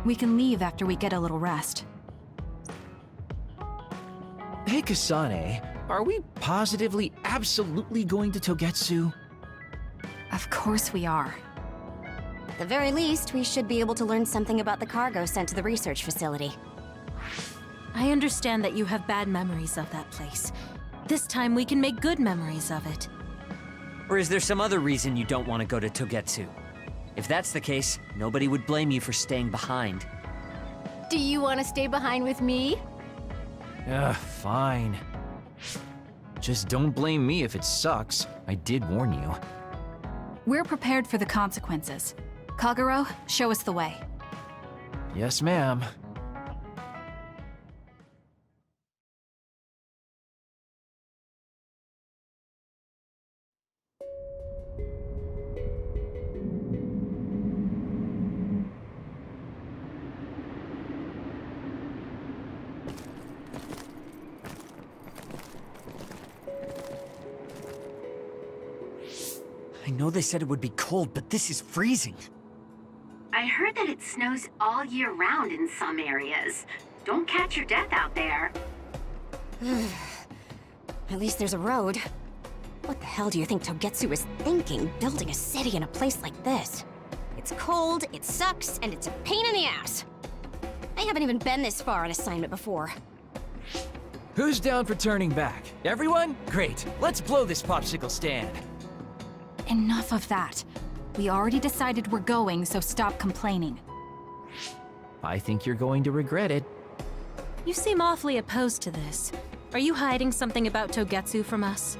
We can leave after we get a little rest. Hey Kasane, are we positively, absolutely going to Togetsu? Of course we are. At the very least, we should be able to learn something about the cargo sent to the research facility. I understand that you have bad memories of that place. This time we can make good memories of it. Or is there some other reason you don't want to go to Togetsu? If that's the case, nobody would blame you for staying behind. Do you want to stay behind with me? Fine. Just don't blame me if it sucks. I did warn you. We're prepared for the consequences. Kagero, show us the way. Yes, ma'am. I know they said it would be cold, but this is freezing. I heard that it snows all year round in some areas. Don't catch your death out there. At least there's a road. What the hell do you think Togetsu is thinking, building a city in a place like this? It's cold, it sucks, and it's a pain in the ass. I haven't even been this far on assignment before. Who's down for turning back? Everyone? Great. Let's blow this popsicle stand. Enough of that. We already decided we're going, so stop complaining. I think you're going to regret it. You seem awfully opposed to this. Are you hiding something about Togetsu from us?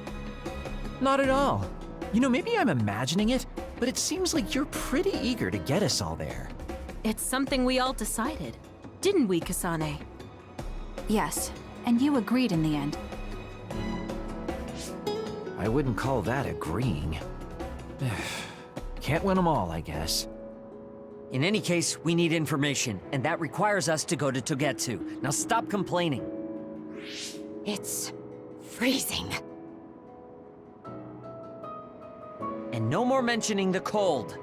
Not at all. You know, maybe I'm imagining it, but it seems like you're pretty eager to get us all there. It's something we all decided. Didn't we, Kasane? Yes, and you agreed in the end. I wouldn't call that agreeing. Can't win them all, I guess. In any case, we need information, and that requires us to go to Togetsu. Now stop complaining. It's freezing. And no more mentioning the cold.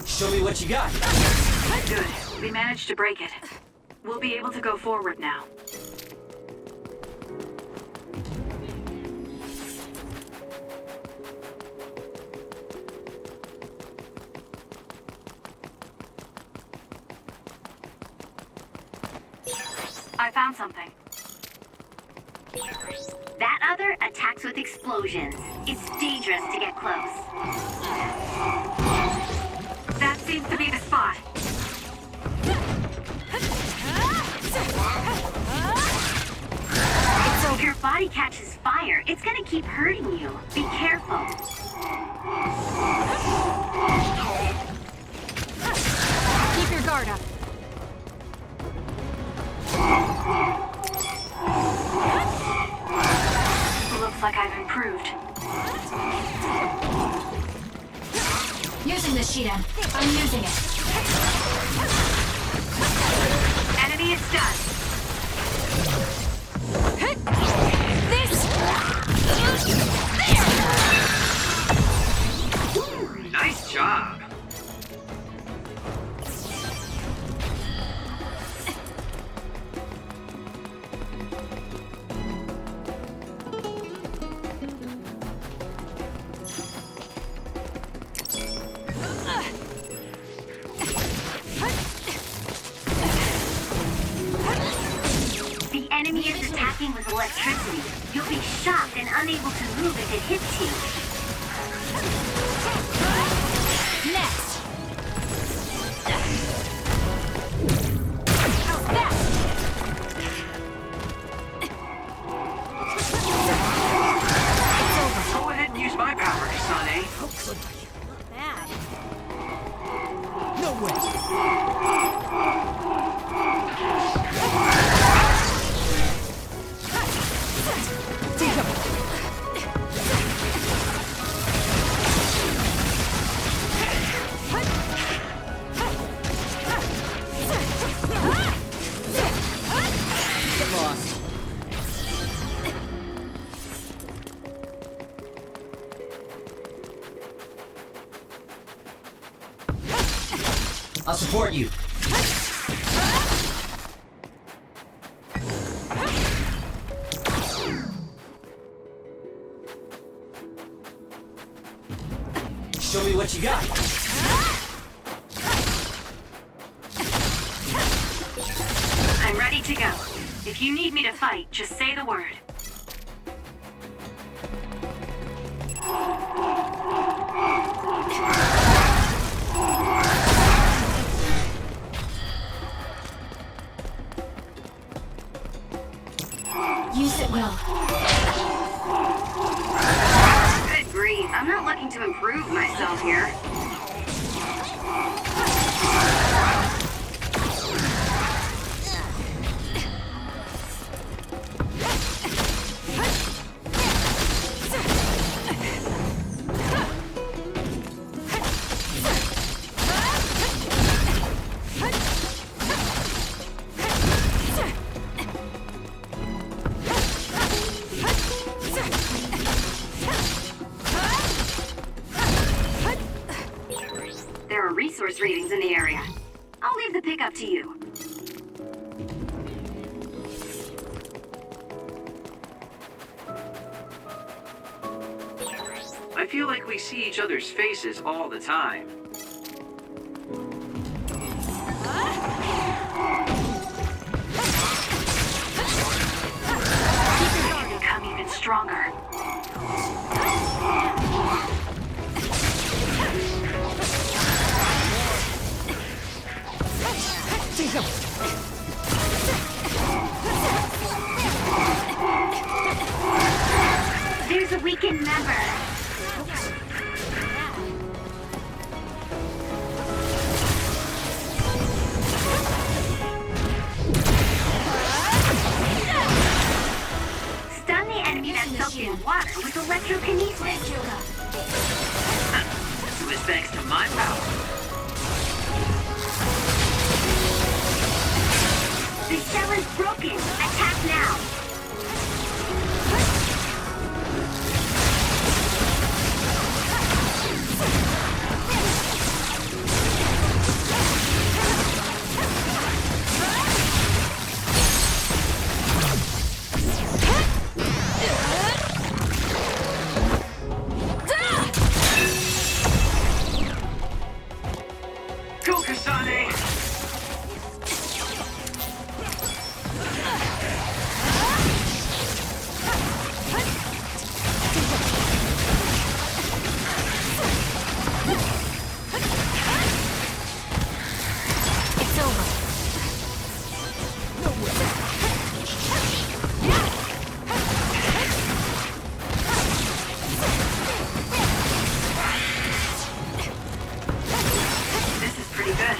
Show me what you got. Good. We managed to break it. We'll be able to go forward now. I found something. That other attacks with explosions. It's dangerous to get close. That seems to be the spot. So if your body catches fire, it's gonna keep hurting you. Be careful. Keep your guard up. Looks like I've improved. Using this Shiden. I'm using it. Enemy is done. Nice job. The enemy is attacking with electricity. You'll be shocked and unable to move if it hits you. Next. How's that? Go ahead and use my power, Kasane. Bad. No way! I'll support you. Show me what you got. I'm ready to go. If you need me to fight, just say the word. Use it well. Good grief, I'm not looking to improve myself here. There are resource readings in the area. I'll leave the pickup to you. I feel like we see each other's faces all the time. Become even stronger. There's a weakened member. Stun the enemy that's soaked in water with electrokinesis. This was thanks to my power. The shell is broken. Attack now. Go, Kasane! It's over. This is pretty good.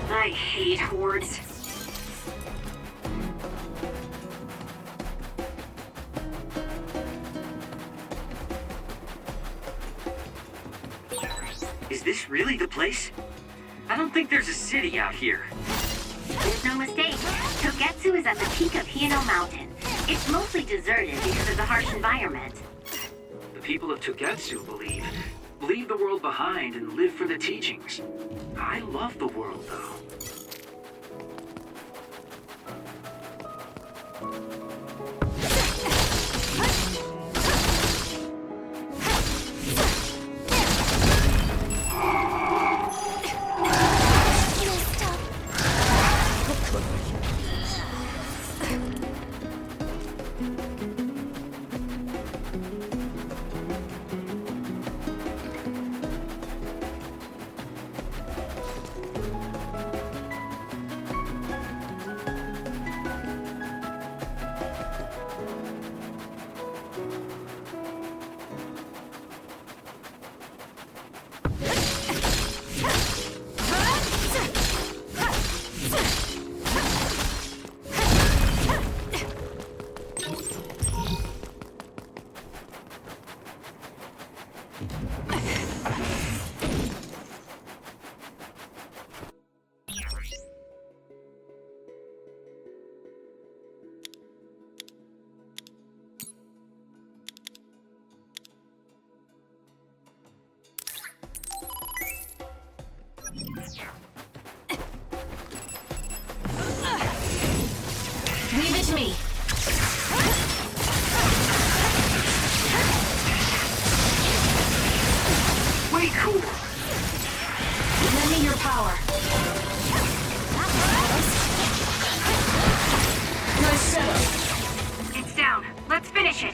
I hate hordes. Is this really the place? I don't think there's a city out here. There's no mistake. Togetsu is at the peak of Hino Mountain. It's mostly deserted because of the harsh environment. The people of Togetsu leave the world behind and live for the teachings. I love the world, though. it me! Way cool! Lend me your power. Nice setup! It's down. Let's finish it.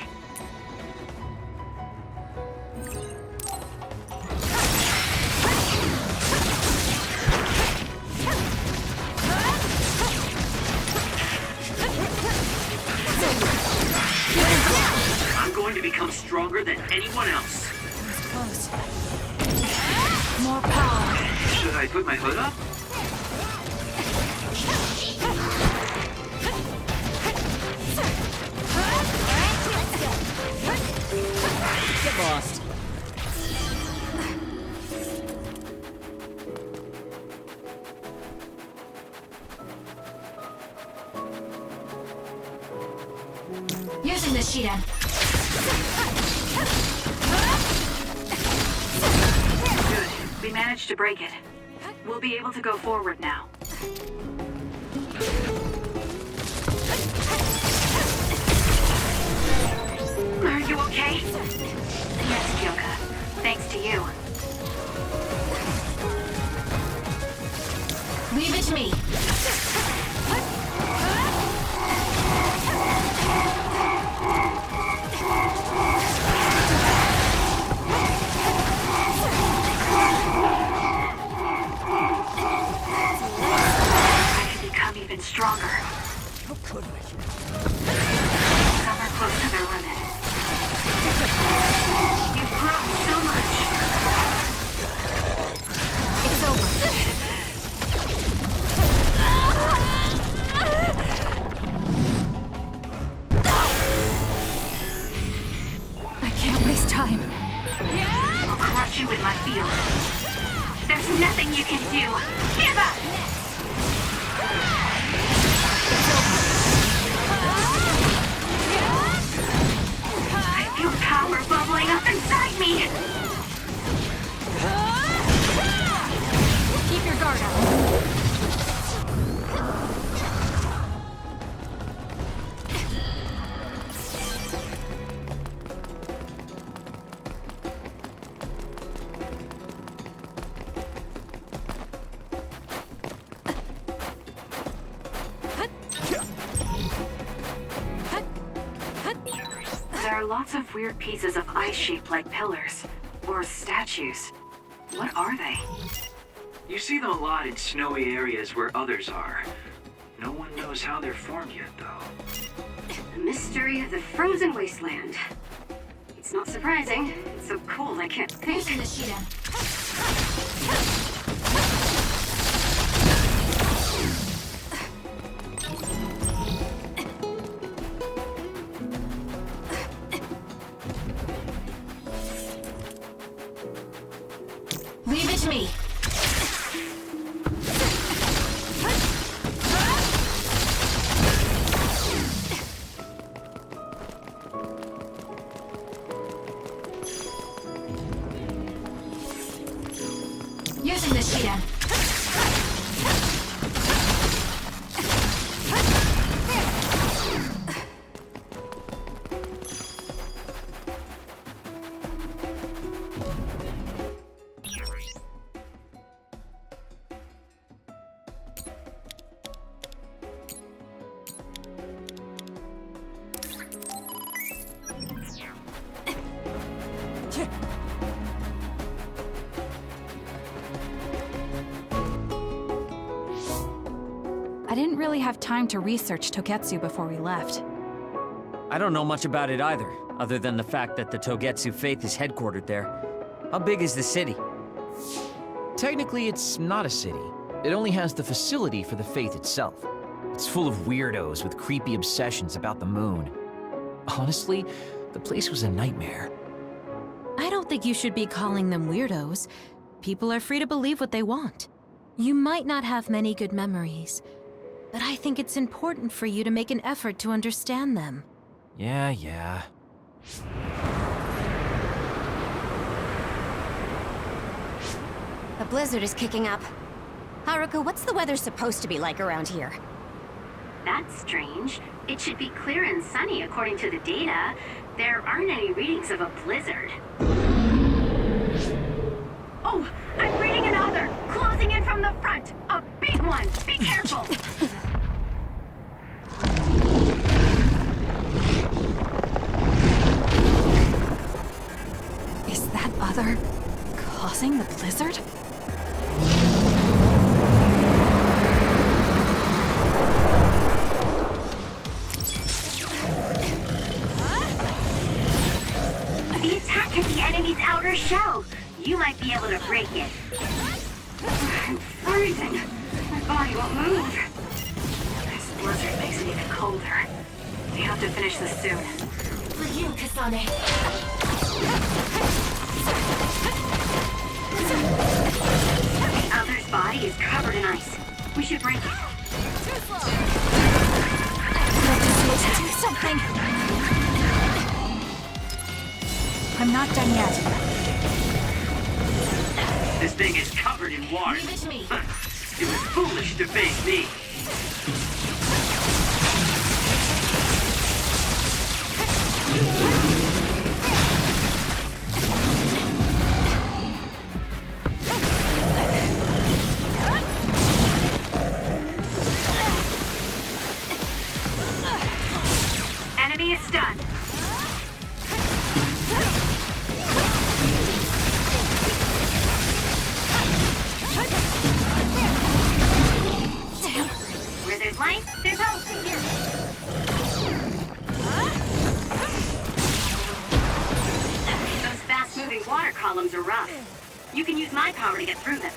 I'm going to become stronger than anyone else. Close. More power. Should I put my hood up? Get lost. Using the Shiden. Good. We managed to break it. We'll be able to go forward now. Are you okay? Yes, Kyoka. Thanks to you. Leave it to me. I can become even stronger. How could I? Some are close to their limit. You've grown so much. It's over. I can't waste time. I'll crush you with my field. There's nothing you can do. Give up! I feel power bubbling up inside me. Keep your guard up. There are lots of weird pieces of ice shaped like pillars. Or statues. What are they? You see them a lot in snowy areas where others are. No one knows how they're formed yet, though. The mystery of the frozen wasteland. It's not surprising. It's so cold I can't think. Using the Shiden. Leave it to me. Using the Shiden. I didn't really have time to research Togetsu before we left. I don't know much about it either, other than the fact that the Togetsu faith is headquartered there. How big is the city? Technically, it's not a city. It only has the facility for the faith itself. It's full of weirdos with creepy obsessions about the moon. Honestly, the place was a nightmare. I don't think you should be calling them weirdos. People are free to believe what they want. You might not have many good memories, but I think it's important for you to make an effort to understand them. Yeah. A blizzard is kicking up. Haruka, what's the weather supposed to be like around here? That's strange. It should be clear and sunny according to the data. There aren't any readings of a blizzard. Oh, I'm reading another! Closing in from the front! A big one! Be careful! Is that other causing the blizzard? The attack hit the enemy's outer shell. You might be able to break it. I'm freezing. My body won't move. This blizzard makes it even colder. We have to finish this soon. For you, Kasane. The other's body is covered in ice. We should break it. Do something! I'm not done yet. This thing is covered in water. Leave it to me. It was foolish to face me. Enemy is stunned. Where there's light, there's hope. Those fast-moving water columns are rough. You can use my power to get through them.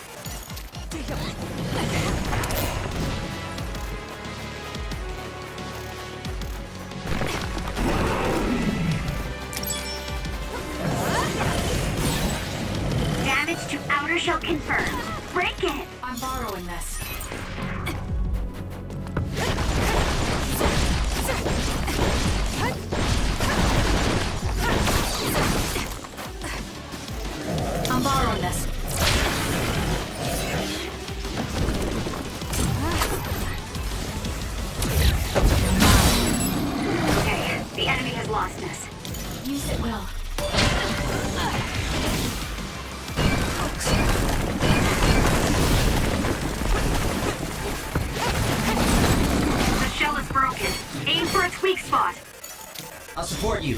Damage to outer shell confirmed. Break it! I'm borrowing this. I'm borrowing this. Okay, the enemy has lost us. Use it well. The shell is broken. Aim for its weak spot. I'll support you.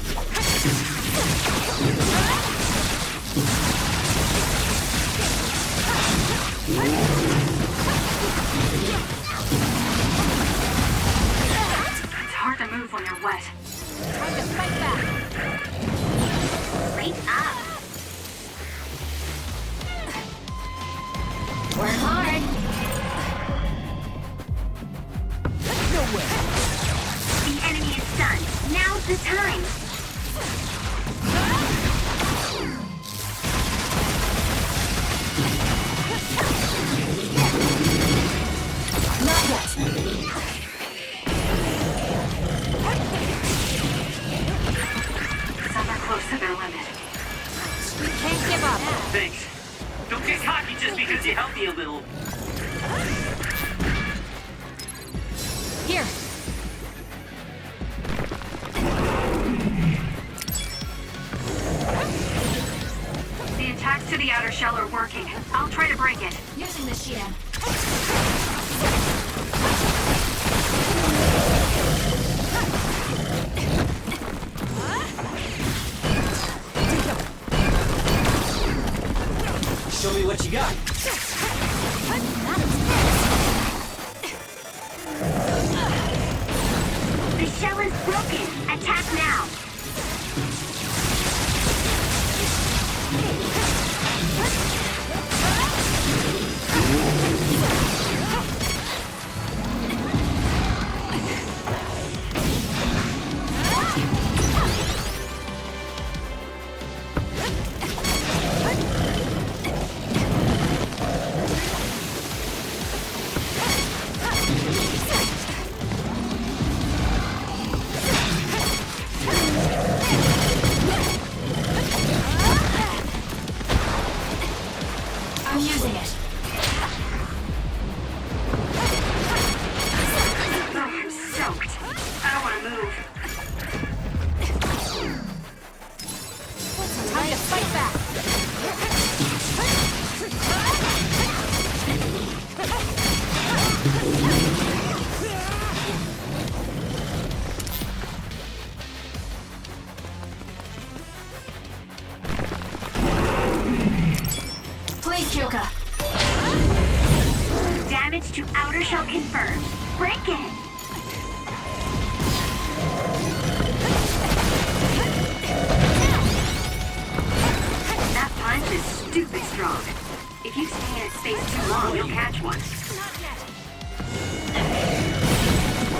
It's hard to move when you're wet. Time to fight back. Wait up. Work hard. The enemy is stunned. Now's the time. Not yet. Some are close to their limit. Can't give up. Thanks. Don't get cocky just because you helped me a little. Here. The attacks to the outer shell are working. I'll try to break it. Using the shield. Show me what you got. The shell is broken. Attack now. Please, Kyoka. Damage to outer shell confirmed. Break it! That punch is stupid strong. If you stay in its space too long, you'll catch one.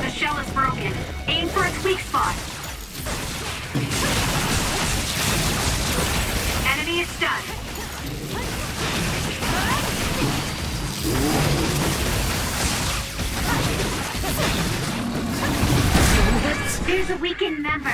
The shell is broken. Aim for its weak spot. Enemy is stunned. There's a weakened member.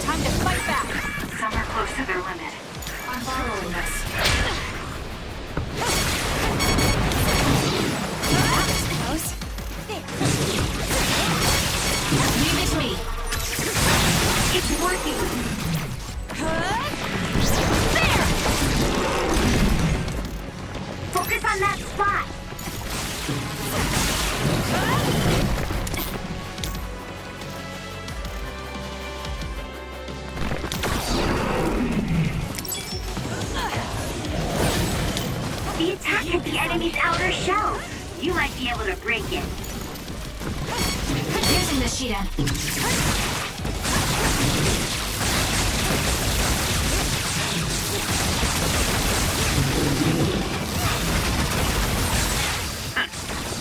Time to fight back. Some are close to their limit. I'm borrowing this. Leave it to me. It's working. There! Focus on that spot. The attack hit the enemy's outer shell. You might be able to break it. Using the Shidan.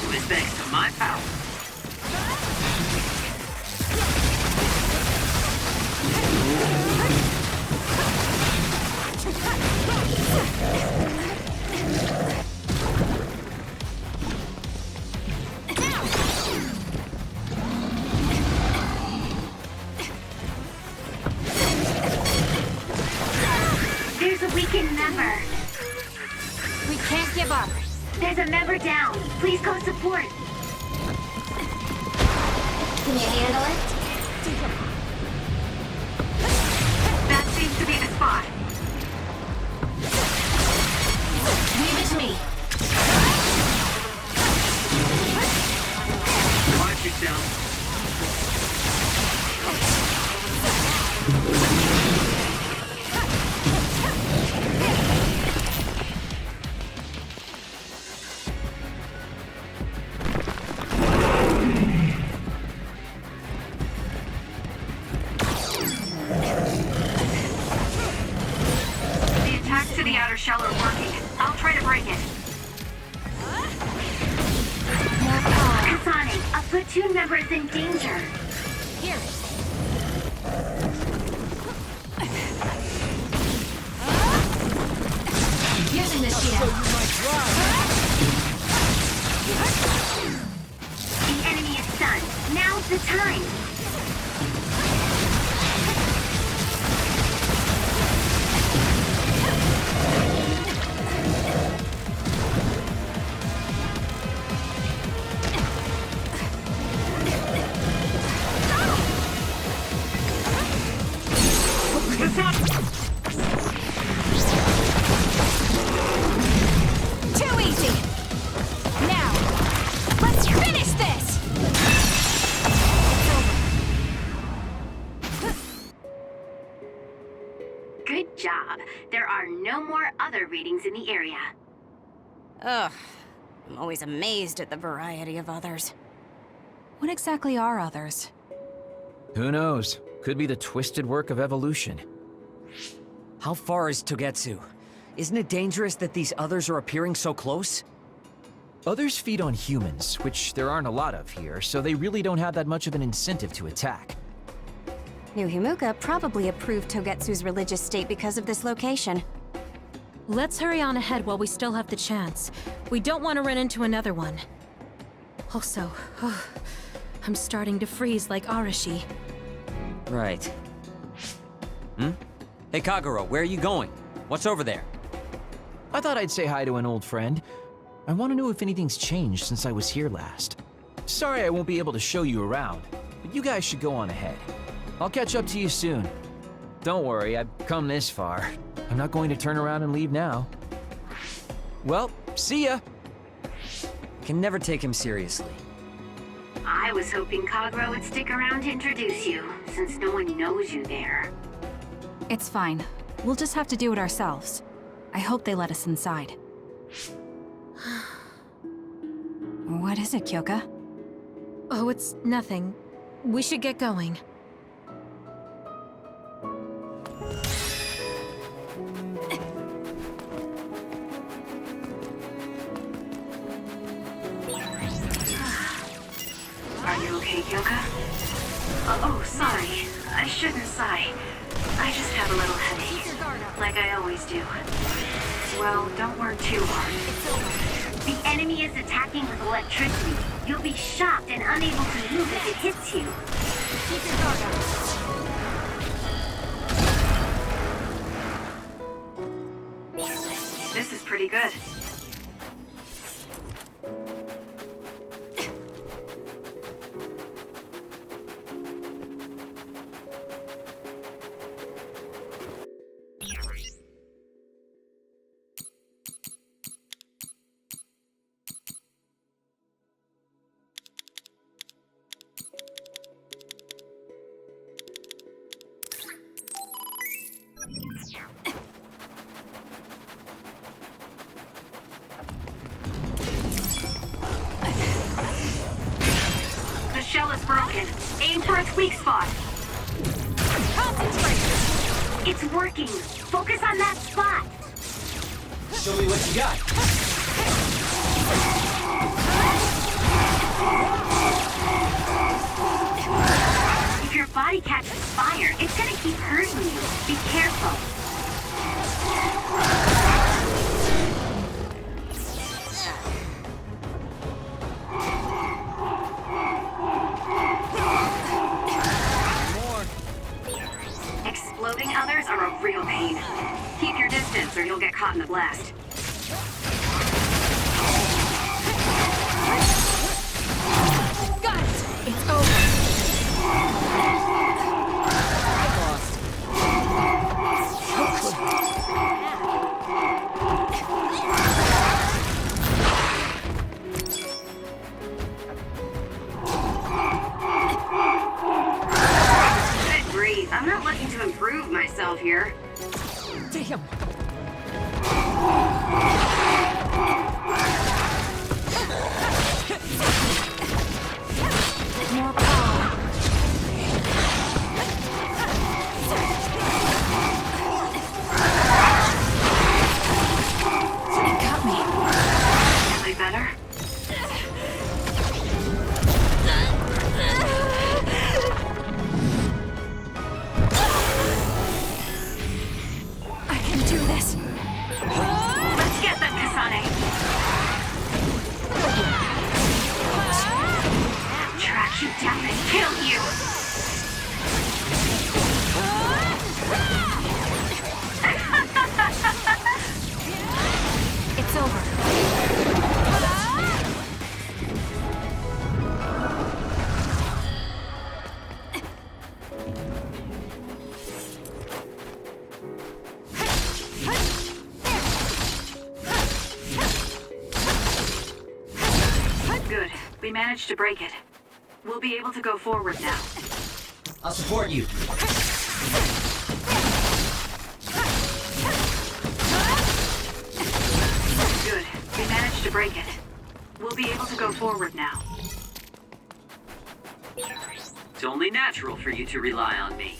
It was thanks to my power. There's a weakened member. We can't give up. There's a member down. Please go support. Can you handle it? That seems to be the spot. Leave it to me. Watch yourself. The attacks to the outer shell are working. I'll try to break it. Kasane, a platoon member is in danger. Here. Using the Shidan. The enemy is stunned. Now's the time. Too easy. Now, let's finish this. Good job. There are no more other readings in the area. Ugh. I'm always amazed at the variety of others. What exactly are others? Who knows? Could be the twisted work of evolution. How far is Togetsu? Isn't it dangerous that these others are appearing so close? Others feed on humans, which there aren't a lot of here, so they really don't have that much of an incentive to attack. New Himuka probably approved Togetsu's religious state because of this location. Let's hurry on ahead while we still have the chance. We don't want to run into another one. Also, I'm starting to freeze like Arashi. Right. Hey, Kagero, where are you going? What's over there? I thought I'd say hi to an old friend. I want to know if anything's changed since I was here last. Sorry I won't be able to show you around, but you guys should go on ahead. I'll catch up to you soon. Don't worry, I've come this far. I'm not going to turn around and leave now. Well, see ya! Can never take him seriously. I was hoping Kagro would stick around to introduce you, since no one knows you there. It's fine. We'll just have to do it ourselves. I hope they let us inside. What is it, Kyoka? Oh, it's nothing. We should get going. Are you okay, Kyoka? Oh, sorry. I shouldn't sigh. I just have a little headache, like I always do. Well, don't work too hard. The enemy is attacking with electricity. You'll be shocked and unable to move if it hits you. Keep your guard up. This is pretty good. The shell is broken. Aim for its weak spot. Concentrate! It's working. Focus on that spot. Show me what you got. If your body catches fire, it's gonna keep hurting you. Be careful. Exploding others are a real pain. Keep your distance or you'll get caught in the blast. Got it! It's over. Good grief, I'm not looking to improve myself here. Damn! More power. It got me. Really better? I can do this. Let's get them, Kasane. Track you down and kill you. It's over. Good. We managed to break it. We'll be able to go forward now. I'll support you. Good. We managed to break it. We'll be able to go forward now. It's only natural for you to rely on me.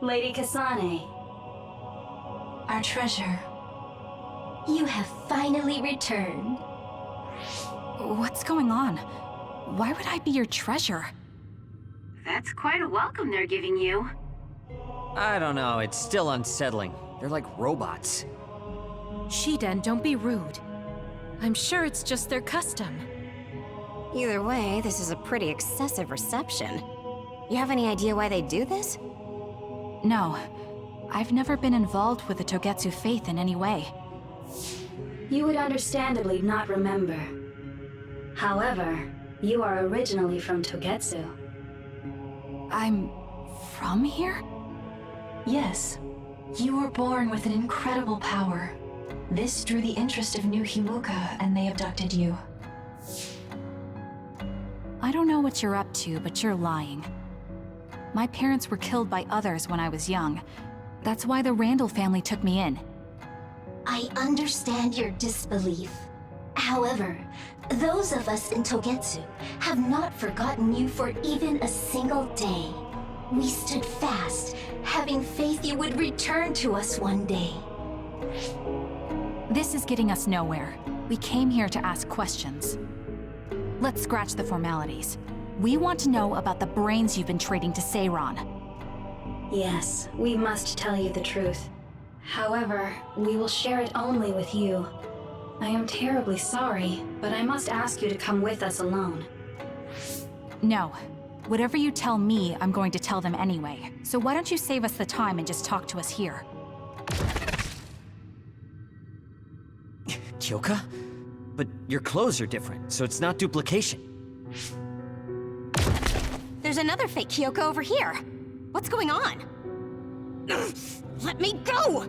Lady Kasane, our treasure. You have finally returned. What's going on? Why would I be your treasure? That's quite a welcome they're giving you. I don't know, it's still unsettling. They're like robots. Shiden, don't be rude. I'm sure it's just their custom. Either way, this is a pretty excessive reception. You have any idea why they do this? No. I've never been involved with the Togetsu faith in any way. You would understandably not remember. However, you are originally from Togetsu. I'm from here? Yes. You were born with an incredible power. This drew the interest of New Himuka, and they abducted you. I don't know what you're up to, but you're lying. My parents were killed by others when I was young. That's why the Randall family took me in. I understand your disbelief. However, those of us in Togetsu have not forgotten you for even a single day. We stood fast, having faith you would return to us one day. This is getting us nowhere. We came here to ask questions. Let's scratch the formalities. We want to know about the brains you've been trading to Seiran. Yes, we must tell you the truth. However, we will share it only with you. I am terribly sorry, but I must ask you to come with us alone. No. Whatever you tell me, I'm going to tell them anyway. So why don't you save us the time and just talk to us here? Kyoka? But your clothes are different, so it's not duplication. There's another fake Kyoko over here. What's going on? Let me go!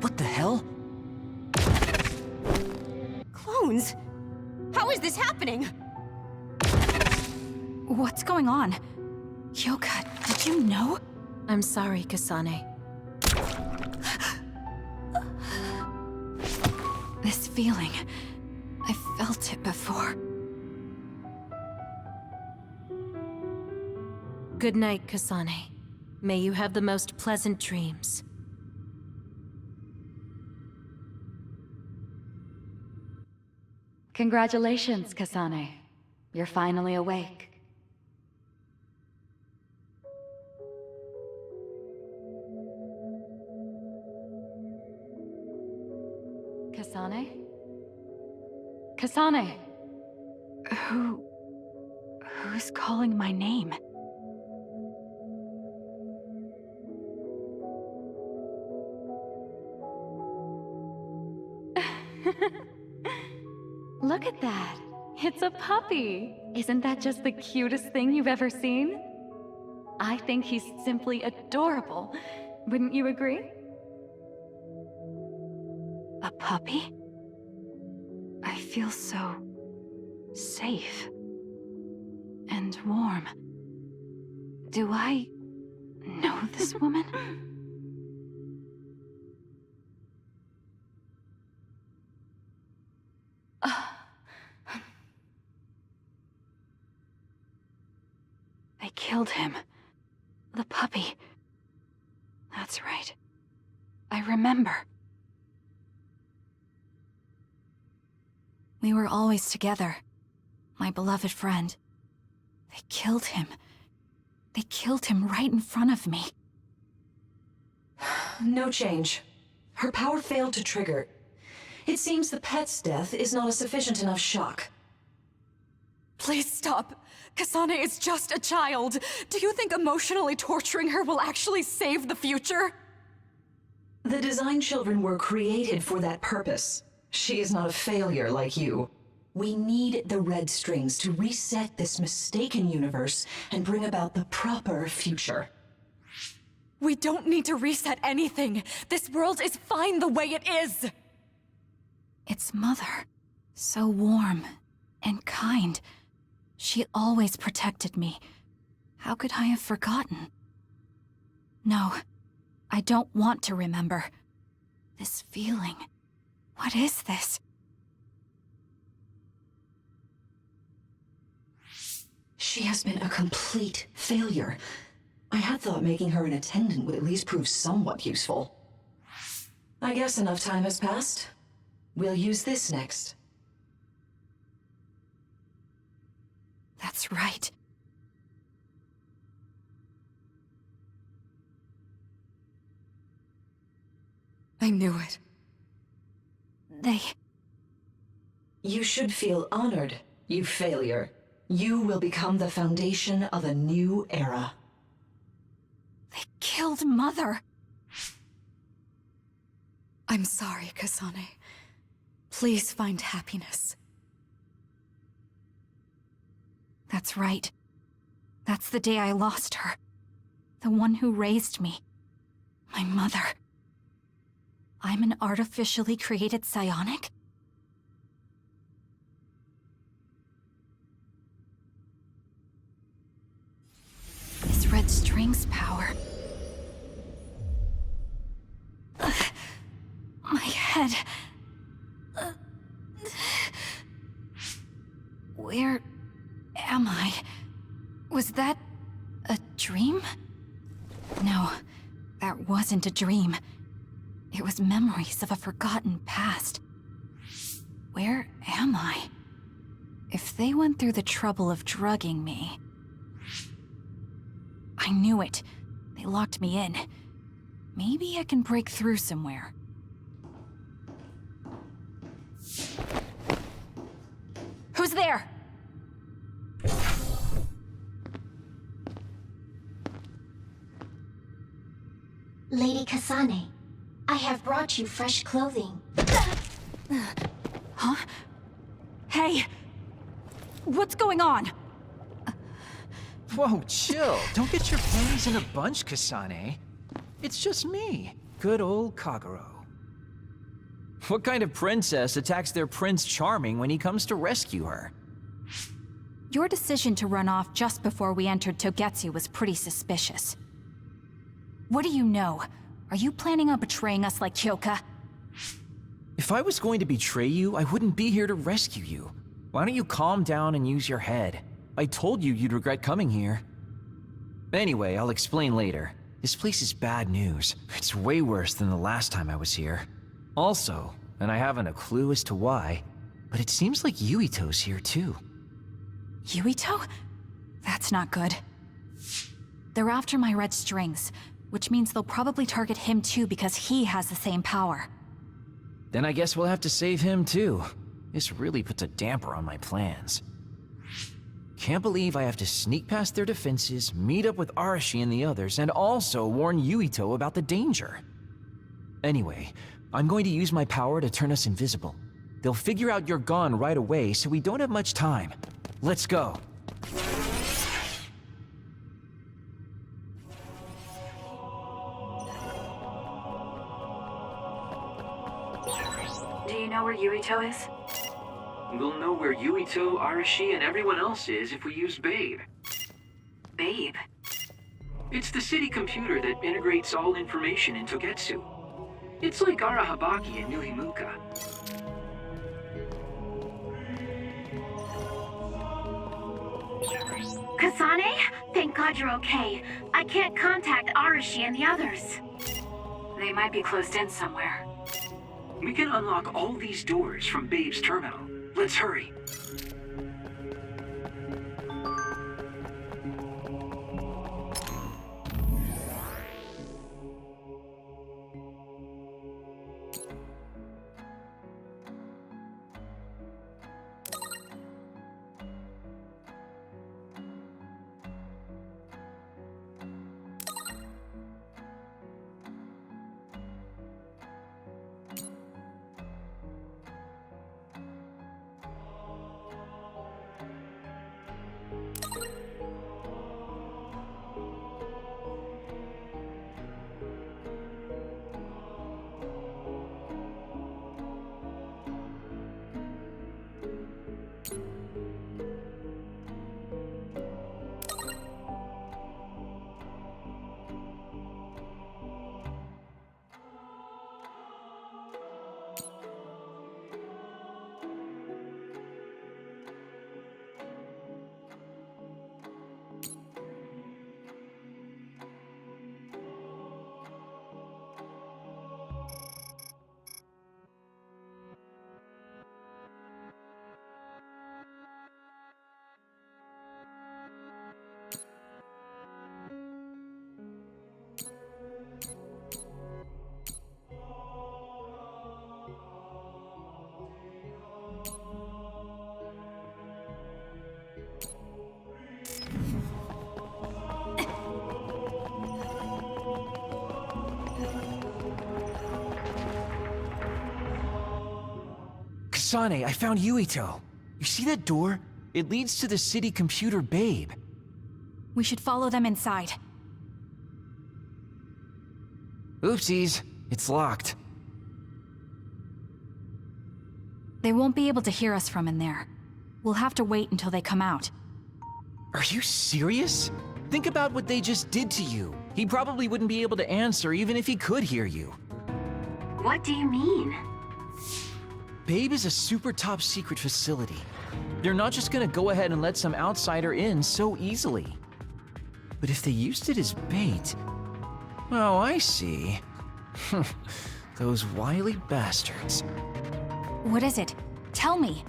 What the hell? Clones? How is this happening? What's going on? Kyoka, did you know? I'm sorry, Kasane. This feeling, I felt it before. Good night, Kasane. May you have the most pleasant dreams. Congratulations, Kasane. You're finally awake. Kasane? Kasane! Who's calling my name? Look at that! It's a puppy! Isn't that just the cutest thing you've ever seen? I think he's simply adorable. Wouldn't you agree? A puppy? I feel so safe and warm. Do I know this woman? They killed him. The puppy. That's right. I remember. We were always together. My beloved friend. They killed him. They killed him right in front of me. No change. Her power failed to trigger. It seems the pet's death is not a sufficient enough shock. Please stop. Kasane is just a child. Do you think emotionally torturing her will actually save the future? The design children were created for that purpose. She is not a failure like you. We need the red strings to reset this mistaken universe and bring about the proper future. We don't need to reset anything. This world is fine the way it is. It's Mother. So warm and kind. She always protected me. How could I have forgotten? No, I don't want to remember. This feeling. What is this? She has been a complete failure. I had thought making her an attendant would at least prove somewhat useful. I guess enough time has passed. We'll use this next. That's right. I knew it. You should feel honored, you failure. You will become the foundation of a new era. They killed Mother. I'm sorry, Kasane. Please find happiness. That's right. That's the day I lost her. The one who raised me. My mother. I'm an artificially created psionic? This red string's power. My head. Where am I? Was that a dream? No, that wasn't a dream. It was memories of a forgotten past. Where am I? If they went through the trouble of drugging me... I knew it. They locked me in. Maybe I can break through somewhere. Who's there? Lady Kasane, I have brought you fresh clothing. Huh? Hey! What's going on? Whoa, chill. Don't get your panties in a bunch, Kasane. It's just me, good old Kagero. What kind of princess attacks their Prince Charming when he comes to rescue her? Your decision to run off just before we entered Togetsu was pretty suspicious. What do you know? Are you planning on betraying us like Kyoka? If I was going to betray you, I wouldn't be here to rescue you. Why don't you calm down and use your head? I told you you'd regret coming here. Anyway, I'll explain later. This place is bad news. It's way worse than the last time I was here. Also, and I haven't a clue as to why, but it seems like Yuito's here too. Yuito? That's not good. They're after my red strings, which means they'll probably target him too because he has the same power. Then I guess we'll have to save him too. This really puts a damper on my plans. Can't believe I have to sneak past their defenses, meet up with Arashi and the others, and also warn Yuito about the danger. Anyway, I'm going to use my power to turn us invisible. They'll figure out you're gone right away, so we don't have much time. Let's go. Do you know where Yuito is? We'll know where Yuito, Arashi, and everyone else is if we use Babe. Babe? It's the city computer that integrates all information in Togetsu. It's like Arahabaki in Nuhimuka. Kasane? Thank God you're okay. I can't contact Arashi and the others. They might be closed in somewhere. We can unlock all these doors from Babe's terminal. Let's hurry. Kasane, I found Yuito. You see that door? It leads to the city computer Babe. We should follow them inside. Oopsies, it's locked. They won't be able to hear us from in there. We'll have to wait until they come out. Are you serious? Think about what they just did to you. He probably wouldn't be able to answer even if he could hear you. What do you mean? Babe is a super top secret facility. They're not just gonna go ahead and let some outsider in so easily. But if they used it as bait... Oh, I see. Those wily bastards. What is it? Tell me.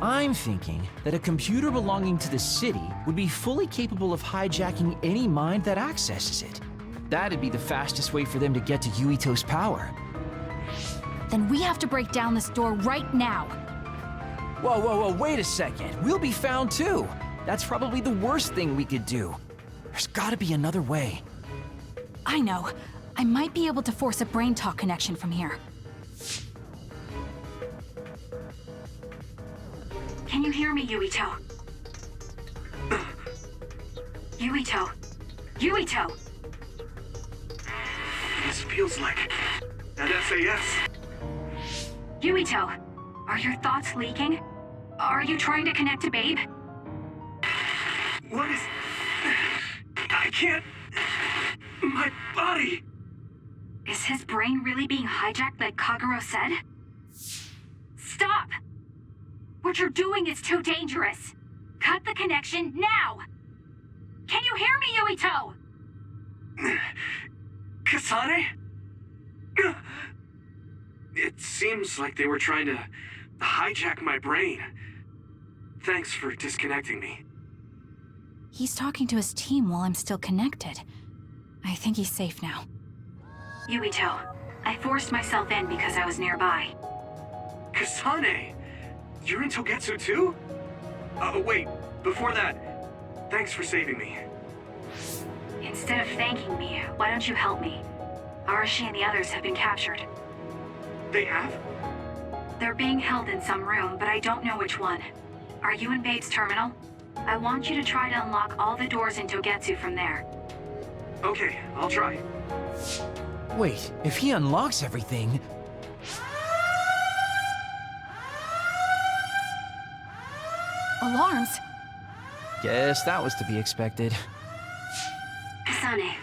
I'm thinking that a computer belonging to the city would be fully capable of hijacking any mind that accesses it. That'd be the fastest way for them to get to Yuito's power. Then we have to break down this door right now. Whoa, wait a second. We'll be found too. That's probably the worst thing we could do. There's gotta be another way. I know. I might be able to force a brain talk connection from here. Can you hear me, Yuito? Yuito? Yuito! This feels like an SAS. Yuito, are your thoughts leaking? Are you trying to connect to Babe? What is... I can't... My body... Is his brain really being hijacked like Kagero said? Stop! What you're doing is too dangerous. Cut the connection now! Can you hear me, Yuito? Kasane? It seems like they were trying to hijack my brain. Thanks for disconnecting me. He's talking to his team while I'm still connected. I think he's safe now. Yuito, I forced myself in because I was nearby. Kasane! You're in Togetsu too? Wait, before that, thanks for saving me. Instead of thanking me, why don't you help me? Arashi and the others have been captured. They have? They're being held in some room, but I don't know which one. Are you in Babe's terminal? I want you to try to unlock all the doors in Togetsu from there. Okay, I'll try. Wait, if he unlocks everything... Alarms? Guess that was to be expected. Kasane.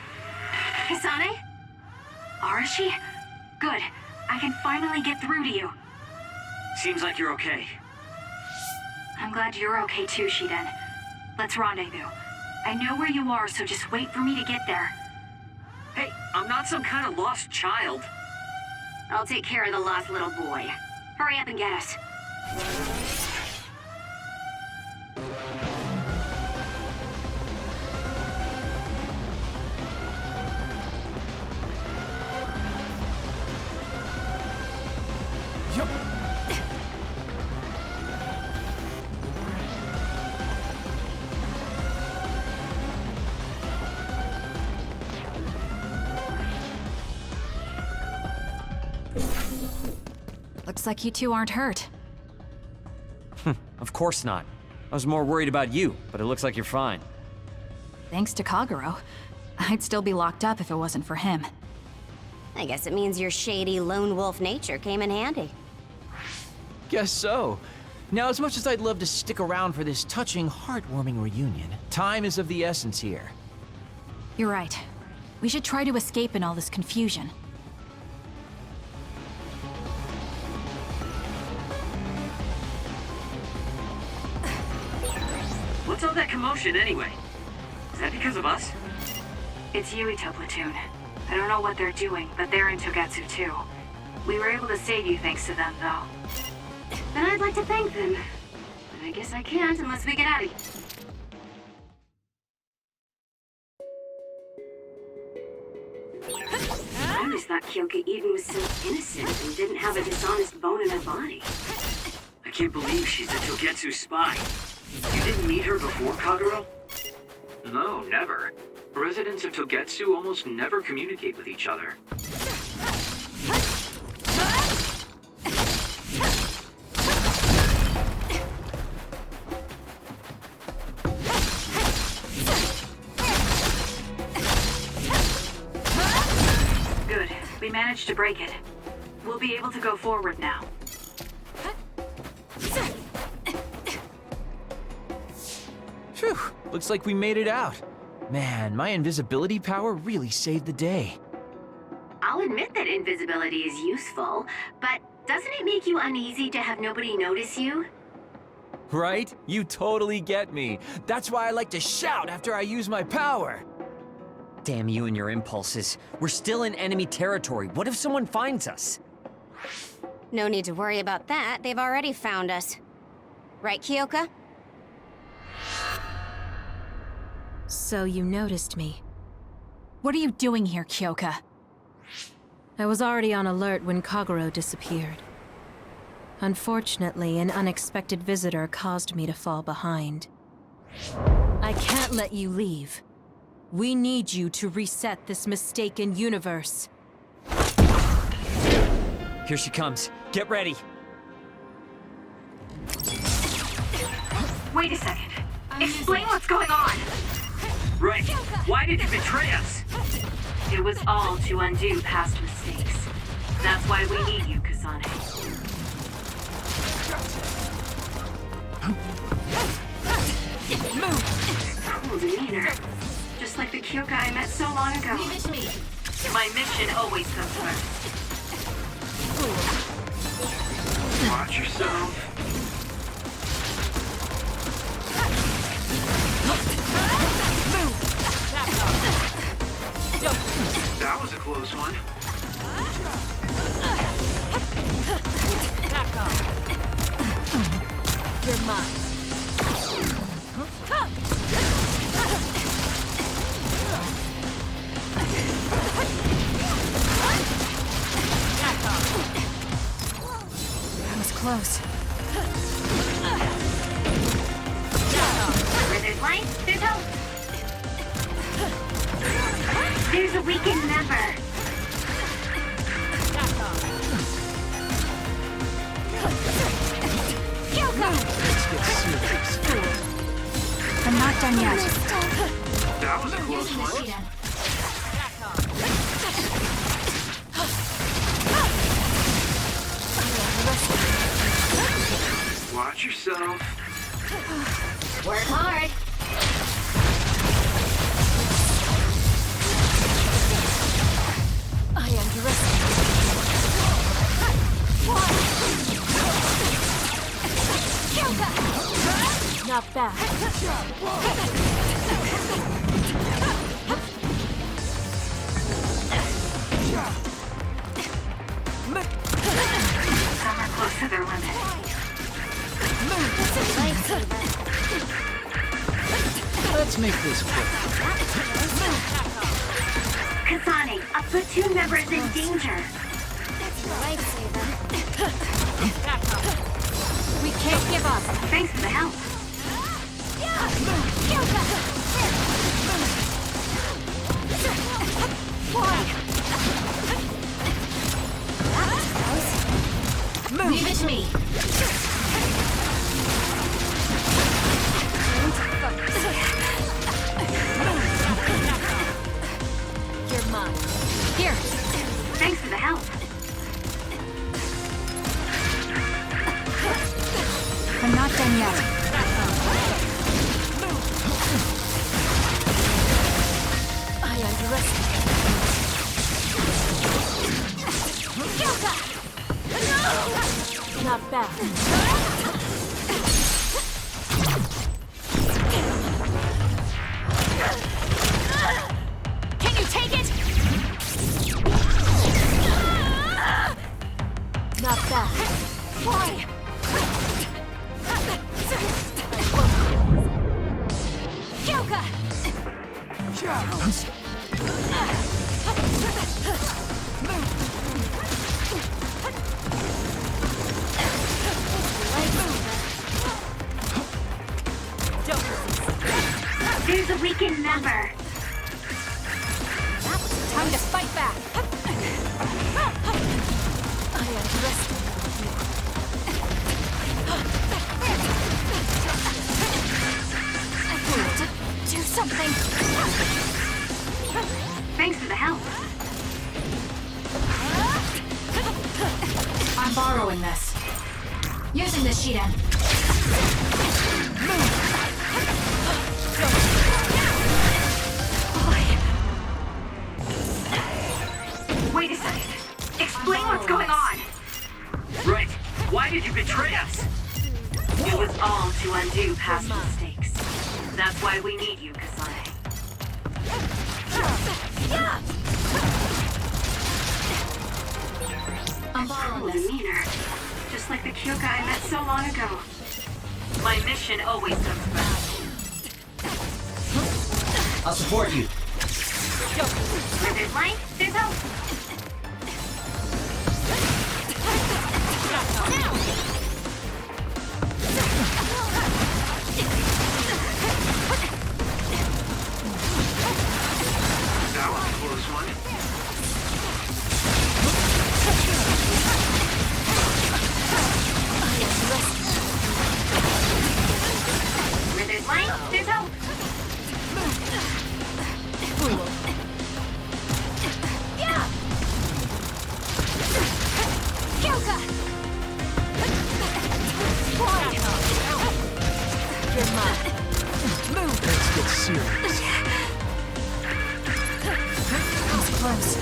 Kasane? Arashi? Good. I can finally get through to you. Seems like you're okay. I'm glad you're okay too, Shiden. Let's rendezvous. I know where you are, so just wait for me to get there. Hey, I'm not some kind of lost child. I'll take care of the lost little boy. Hurry up and get us. Looks like you two aren't hurt. Of course not. I was more worried about you, but it looks like you're fine. Thanks to Kagero. I'd still be locked up if it wasn't for him. I guess it means your shady lone wolf nature came in handy. Guess so. Now, as much as I'd love to stick around for this touching, heartwarming reunion, time is of the essence here. You're right. We should try to escape in all this confusion. What's all that commotion anyway? Is that because of us? It's Yuito Platoon. I don't know what they're doing, but they're in Togetsu too. We were able to save you thanks to them, though. And I'd like to thank them. But I guess I can't unless we get out of here. I always thought Kyoka even was so innocent and didn't have a dishonest bone in her body. I can't believe she's a Togetsu spy. You didn't meet her before, Kagero? No, never. Residents of Togetsu almost never communicate with each other. We managed to break it. We'll be able to go forward now. Phew, looks like we made it out. Man, my invisibility power really saved the day. I'll admit that invisibility is useful, but doesn't it make you uneasy to have nobody notice you? Right? You totally get me. That's why I like to shout after I use my power. Damn you and your impulses. We're still in enemy territory. What if someone finds us? No need to worry about that. They've already found us. Right, Kyoka? So you noticed me. What are you doing here, Kyoka? I was already on alert when Kagero disappeared. Unfortunately, an unexpected visitor caused me to fall behind. I can't let you leave. We need you to reset this mistaken universe. Here she comes. Get ready. Wait a second. Explain what's going on. Right. Why did you betray us? It was all to undo past mistakes. That's why we need you, Kasane. Cool demeanor. Just like the Kyoka I met so long ago. My mission always comes first. Watch yourself. That was a close one. You're mine. That was close. Where there's light, there's hope. There's a weakened member. I'm not done yet. That was a close one. Watch yourself. Work hard. I underestimate. Not bad. Some are close to their limit. Let's make this quick. Kasane, a platoon member is in danger. We can't give up. Thanks for the help. Leave it to me. You're mine. Here. Thanks for the help. I'm not done yet. I underestimate. Not bad. Can you take it? Not bad. Why? Kyoka! There's a weakened member. Time to fight back. I underestimate. I have to do something. Thanks for the help. borrowing this. Using the Shiden. Wait a second. Explain what's going on. Right. Why did you betray us? It was all to undo past mistakes. That's why we need you, Kasane. I'm borrowing Cool this. demeanor. Just like the Kyoka I met so long ago. My mission always comes first. I'll support you. Where there's light, there's hope. That was a close one. Where there's light, there's hope. Let's get serious. It's close.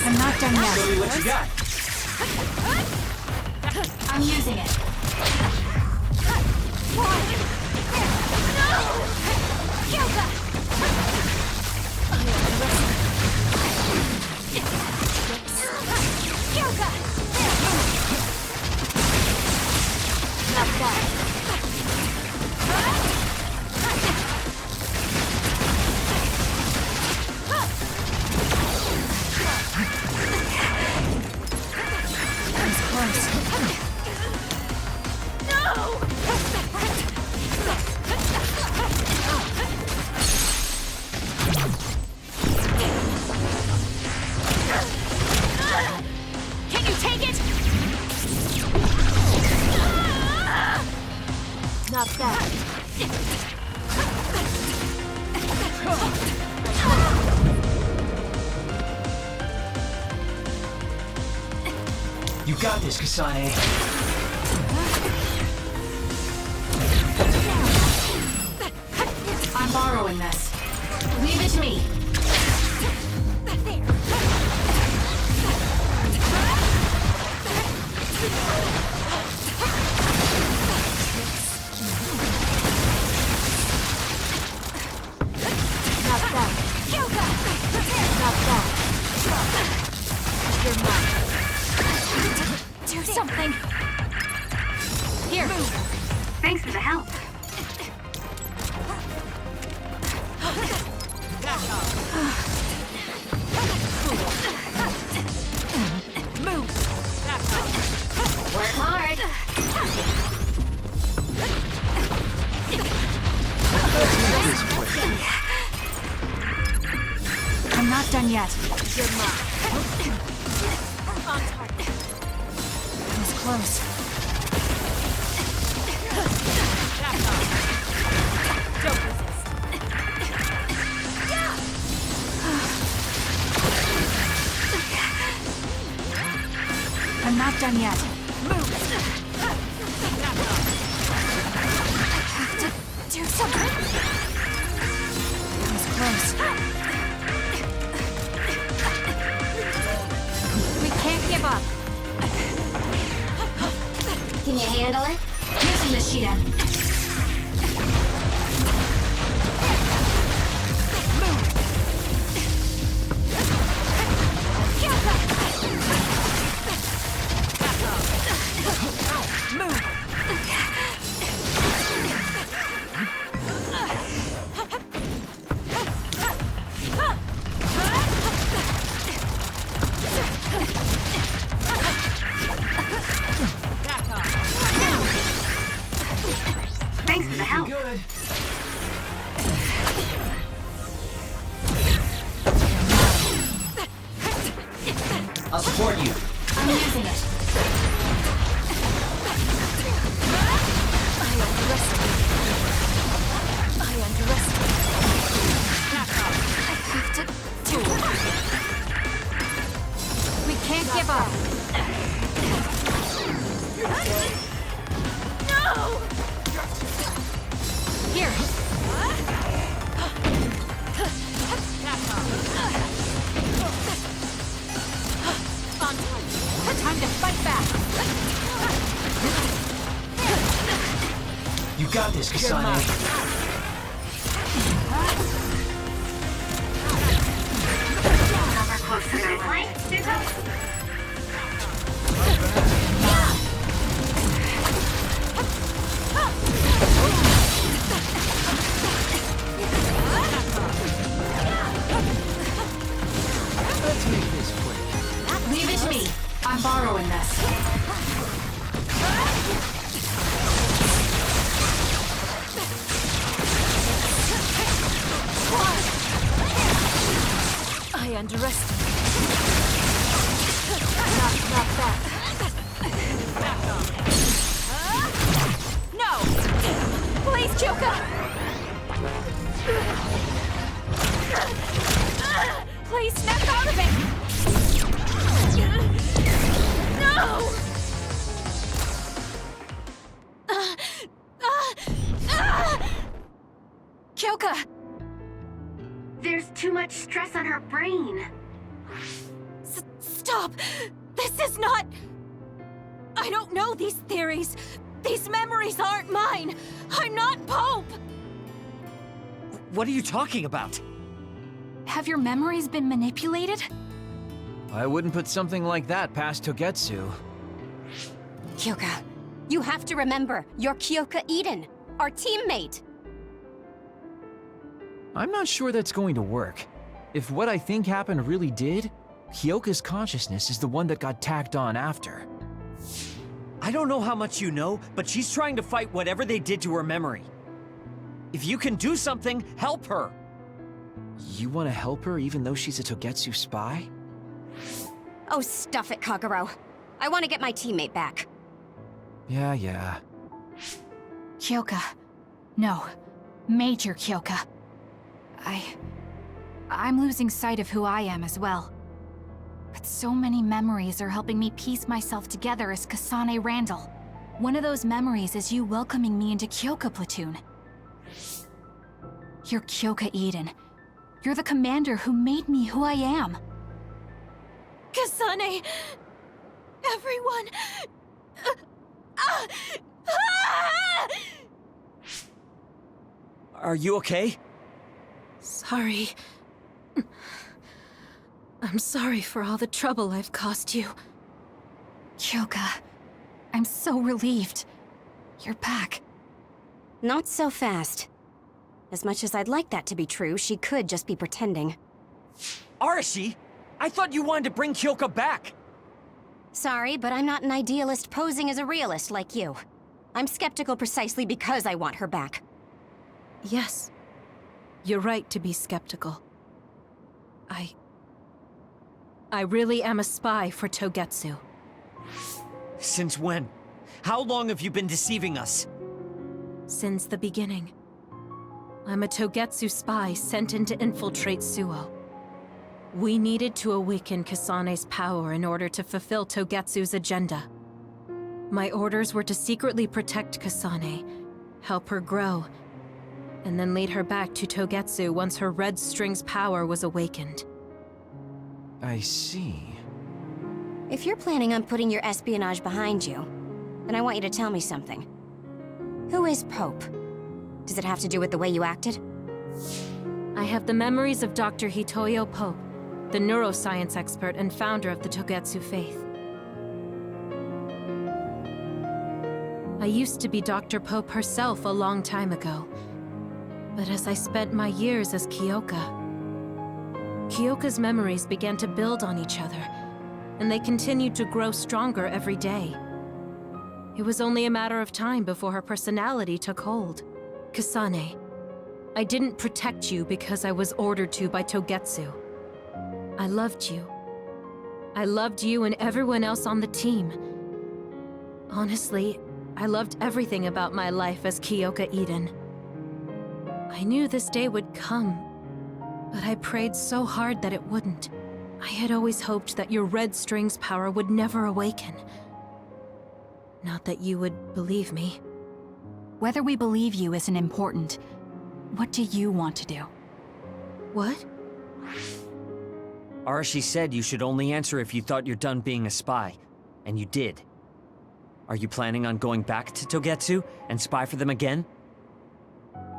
I'm not done yet. Show me what you got. I'm using it. Can you take it? Not bad. You got this, Kasane. I'm borrowing this. Leave it to me. Not bad. Not bad. You're mine. Do something. Here. Thanks for the help. Work hard. I'm not done yet. You're mine. It was close. Don't resist. I'm not done yet. Do something. It was close. We can't give up. Can you handle it? Using the Shiden. Thanks for the help. Good. I'll support you. I'm using it. I underestimate. I have to do it. We can't give up. No! Here. Time to fight back! You got this, Kasane. Number close to the line. Let's make this quick. Leave it to me. I'm borrowing this. I underestimate. Not that. No! Please, Kyoka! Please snap out of it! No! Kyoka! There's too much stress on her brain. Stop! This is not... I don't know these theories. These memories aren't mine. I'm not Pope! What are you talking about? Have your memories been manipulated? I wouldn't put something like that past Togetsu. Kyoka, you have to remember, you're Kyoka Eden, our teammate. I'm not sure that's going to work. If what I think happened really did, Kyoka's consciousness is the one that got tacked on after. I don't know how much you know, but she's trying to fight whatever they did to her memory. If you can do something, help her! You want to help her even though she's a Togetsu spy? Oh, stuff it, Kagero. I want to get my teammate back. Yeah. Kyoka. No. Major Kyoka. I'm losing sight of who I am as well. But so many memories are helping me piece myself together as Kasane Randall. One of those memories is you welcoming me into Kyoka Platoon. You're Kyoka Eden. You're the commander who made me who I am. Kasane! Everyone! Are you okay? Sorry. I'm sorry for all the trouble I've caused you. Kyoka, I'm so relieved. You're back. Not so fast. As much as I'd like that to be true, she could just be pretending. Arashi! I thought you wanted to bring Kyoka back! Sorry, but I'm not an idealist posing as a realist like you. I'm skeptical precisely because I want her back. Yes. You're right to be skeptical. I really am a spy for Togetsu. Since when? How long have you been deceiving us? Since the beginning. I'm a Togetsu spy sent in to infiltrate Suo. We needed to awaken Kasane's power in order to fulfill Togetsu's agenda. My orders were to secretly protect Kasane, help her grow, and then lead her back to Togetsu once her Red String's power was awakened. I see. If you're planning on putting your espionage behind you, then I want you to tell me something. Who is Pope? Does it have to do with the way you acted? I have the memories of Dr. Hitoyo Pope, the neuroscience expert and founder of the Togetsu faith. I used to be Dr. Pope herself a long time ago. But as I spent my years as Kyoka's memories began to build on each other, and they continued to grow stronger every day. It was only a matter of time before her personality took hold. Kasane, I didn't protect you because I was ordered to by Togetsu. I loved you. I loved you and everyone else on the team. Honestly, I loved everything about my life as Kyoka Eden. I knew this day would come, but I prayed so hard that it wouldn't. I had always hoped that your red string's power would never awaken. Not that you would believe me. Whether we believe you isn't important. What do you want to do? What? Arashi said you should only answer if you thought you're done being a spy, and you did. Are you planning on going back to Togetsu and spy for them again?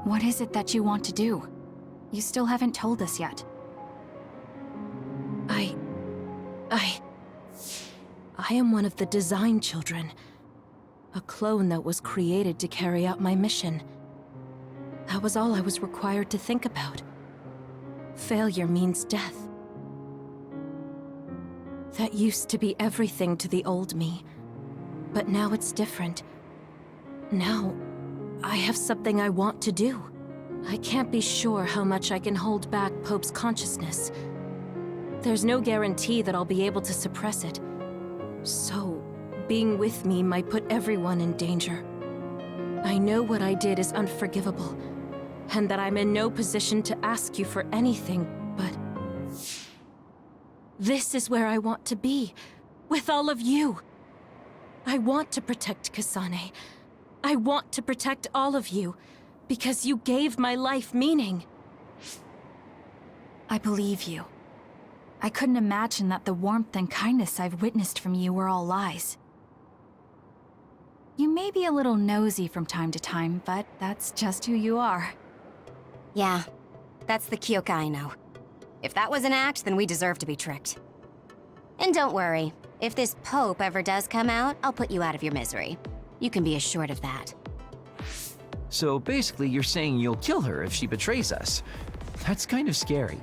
What is it that you want to do? You still haven't told us yet. I am one of the design children. A clone that was created to carry out my mission. That was all I was required to think about. Failure means death. That used to be everything to the old me. But now it's different. Now, I have something I want to do. I can't be sure how much I can hold back Pope's consciousness. There's no guarantee that I'll be able to suppress it. So, being with me might put everyone in danger. I know what I did is unforgivable, and that I'm in no position to ask you for anything, but... this is where I want to be, with all of you. I want to protect Kasane. I want to protect all of you, because you gave my life meaning. I believe you. I couldn't imagine that the warmth and kindness I've witnessed from you were all lies. You may be a little nosy from time to time, but that's just who you are. Yeah, that's the Kyoka I know. If that was an act, then we deserve to be tricked. And don't worry, if this Pope ever does come out, I'll put you out of your misery. You can be assured of that. So basically, you're saying you'll kill her if she betrays us. That's kind of scary.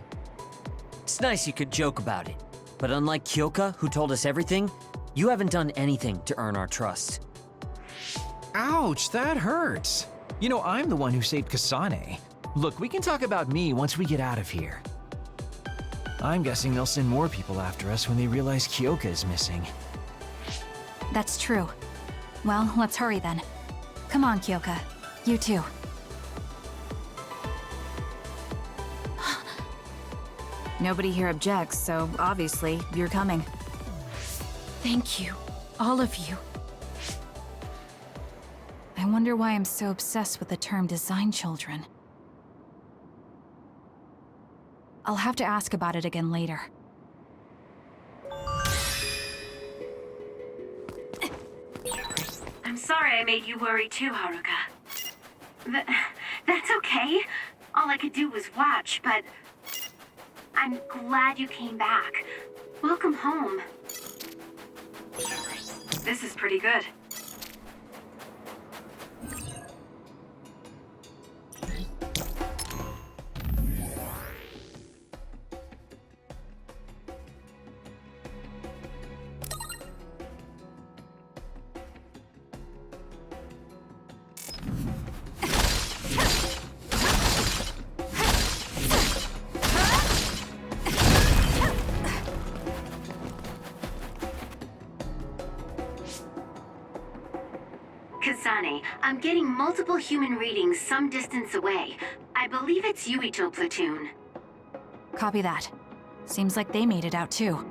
It's nice you could joke about it, but unlike Kyoka, who told us everything, you haven't done anything to earn our trust. Ouch, that hurts. You know, I'm the one who saved Kasane. Look, we can talk about me once we get out of here. I'm guessing they'll send more people after us when they realize Kyoka is missing. That's true. Well, let's hurry then. Come on, Kyoka. You too. Nobody here objects, so obviously, you're coming. Thank you, all of you. I wonder why I'm so obsessed with the term design children. I'll have to ask about it again later. I'm sorry I made you worry too, Haruka. That's okay. All I could do was watch, but... I'm glad you came back. Welcome home. This is pretty good. Kasane, I'm getting multiple human readings some distance away. I believe it's Yuito platoon. Copy that. Seems like they made it out too.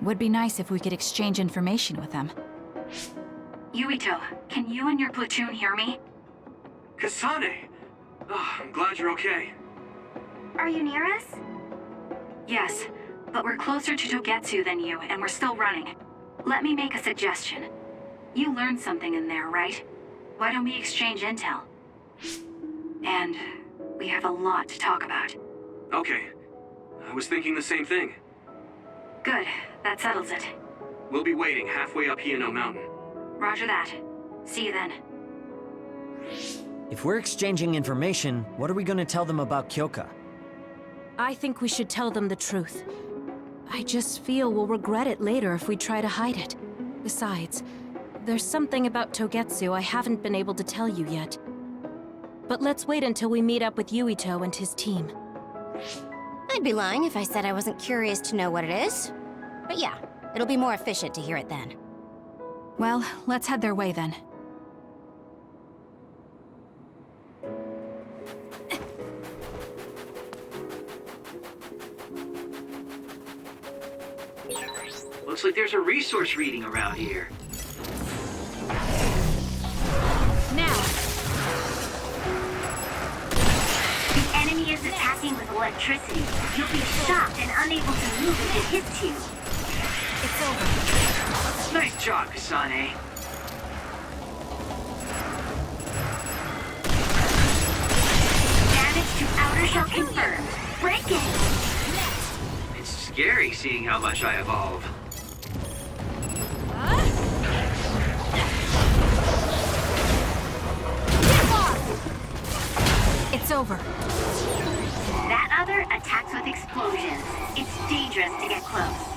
Would be nice if we could exchange information with them. Yuito, can you and your platoon hear me? Kasane! Oh, I'm glad you're okay. Are you near us? Yes, but we're closer to Togetsu than you, and we're still running. Let me make a suggestion. You learned something in there, right? Why don't we exchange intel? And we have a lot to talk about. Okay. I was thinking the same thing. Good. That settles it. We'll be waiting halfway up Hino Mountain. Roger that. See you then. If we're exchanging information, what are we going to tell them about Kyoka? I think we should tell them the truth. I just feel we'll regret it later if we try to hide it. Besides, there's something about Togetsu I haven't been able to tell you yet. But let's wait until we meet up with Yuito and his team. I'd be lying if I said I wasn't curious to know what it is. But yeah, it'll be more efficient to hear it then. Well, let's head their way then. Looks like there's a resource reading around here. Now! The enemy is attacking with electricity. You'll be shocked and unable to move if it hits you. It's over. Nice job, Kasane. Damage to outer shell confirmed. Break it! It's scary seeing how much I evolve. It's over. That other attacks with explosions. It's dangerous to get close.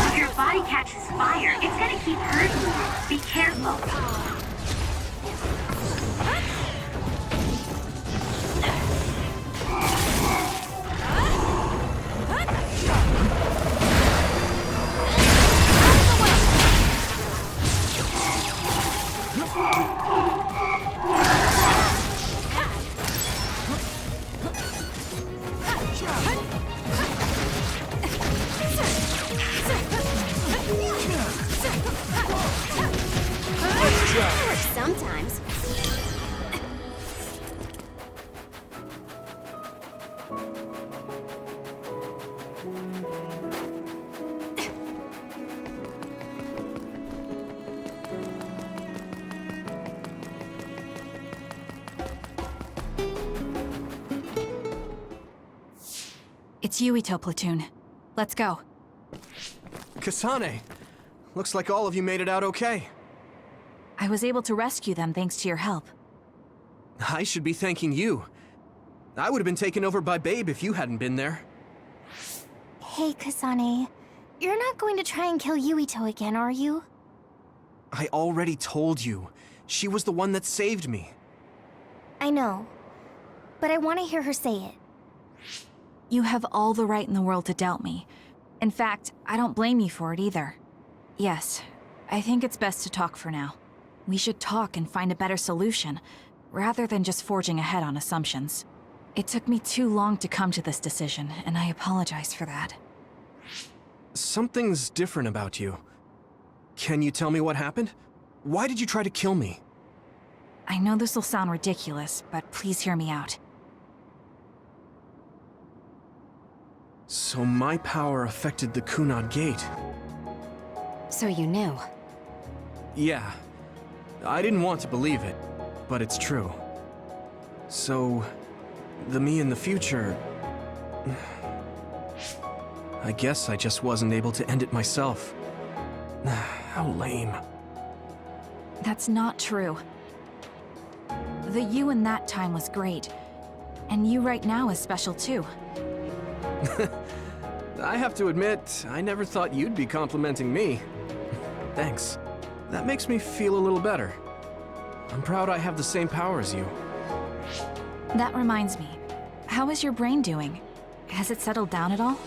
If your body catches fire, it's gonna keep hurting you. Be careful. Sometimes. It's Yuito platoon. Let's go. Kasane! Looks like all of you made it out okay. I was able to rescue them thanks to your help. I should be thanking you. I would have been taken over by Babe if you hadn't been there. Hey, Kasane. You're not going to try and kill Yuito again, are you? I already told you. She was the one that saved me. I know. But I want to hear her say it. You have all the right in the world to doubt me. In fact, I don't blame you for it either. Yes, I think it's best to talk for now. We should talk and find a better solution, rather than just forging ahead on assumptions. It took me too long to come to this decision, and I apologize for that. Something's different about you. Can you tell me what happened? Why did you try to kill me? I know this will sound ridiculous, but please hear me out. So my power affected the Kunad Gate. So you knew. Yeah. I didn't want to believe it, but it's true. So, the me in the future... I guess I just wasn't able to end it myself. How lame. That's not true. The you in that time was great, and you right now is special too. I have to admit, I never thought you'd be complimenting me. Thanks. That makes me feel a little better. I'm proud I have the same power as you. That reminds me, how is your brain doing? Has it settled down at all?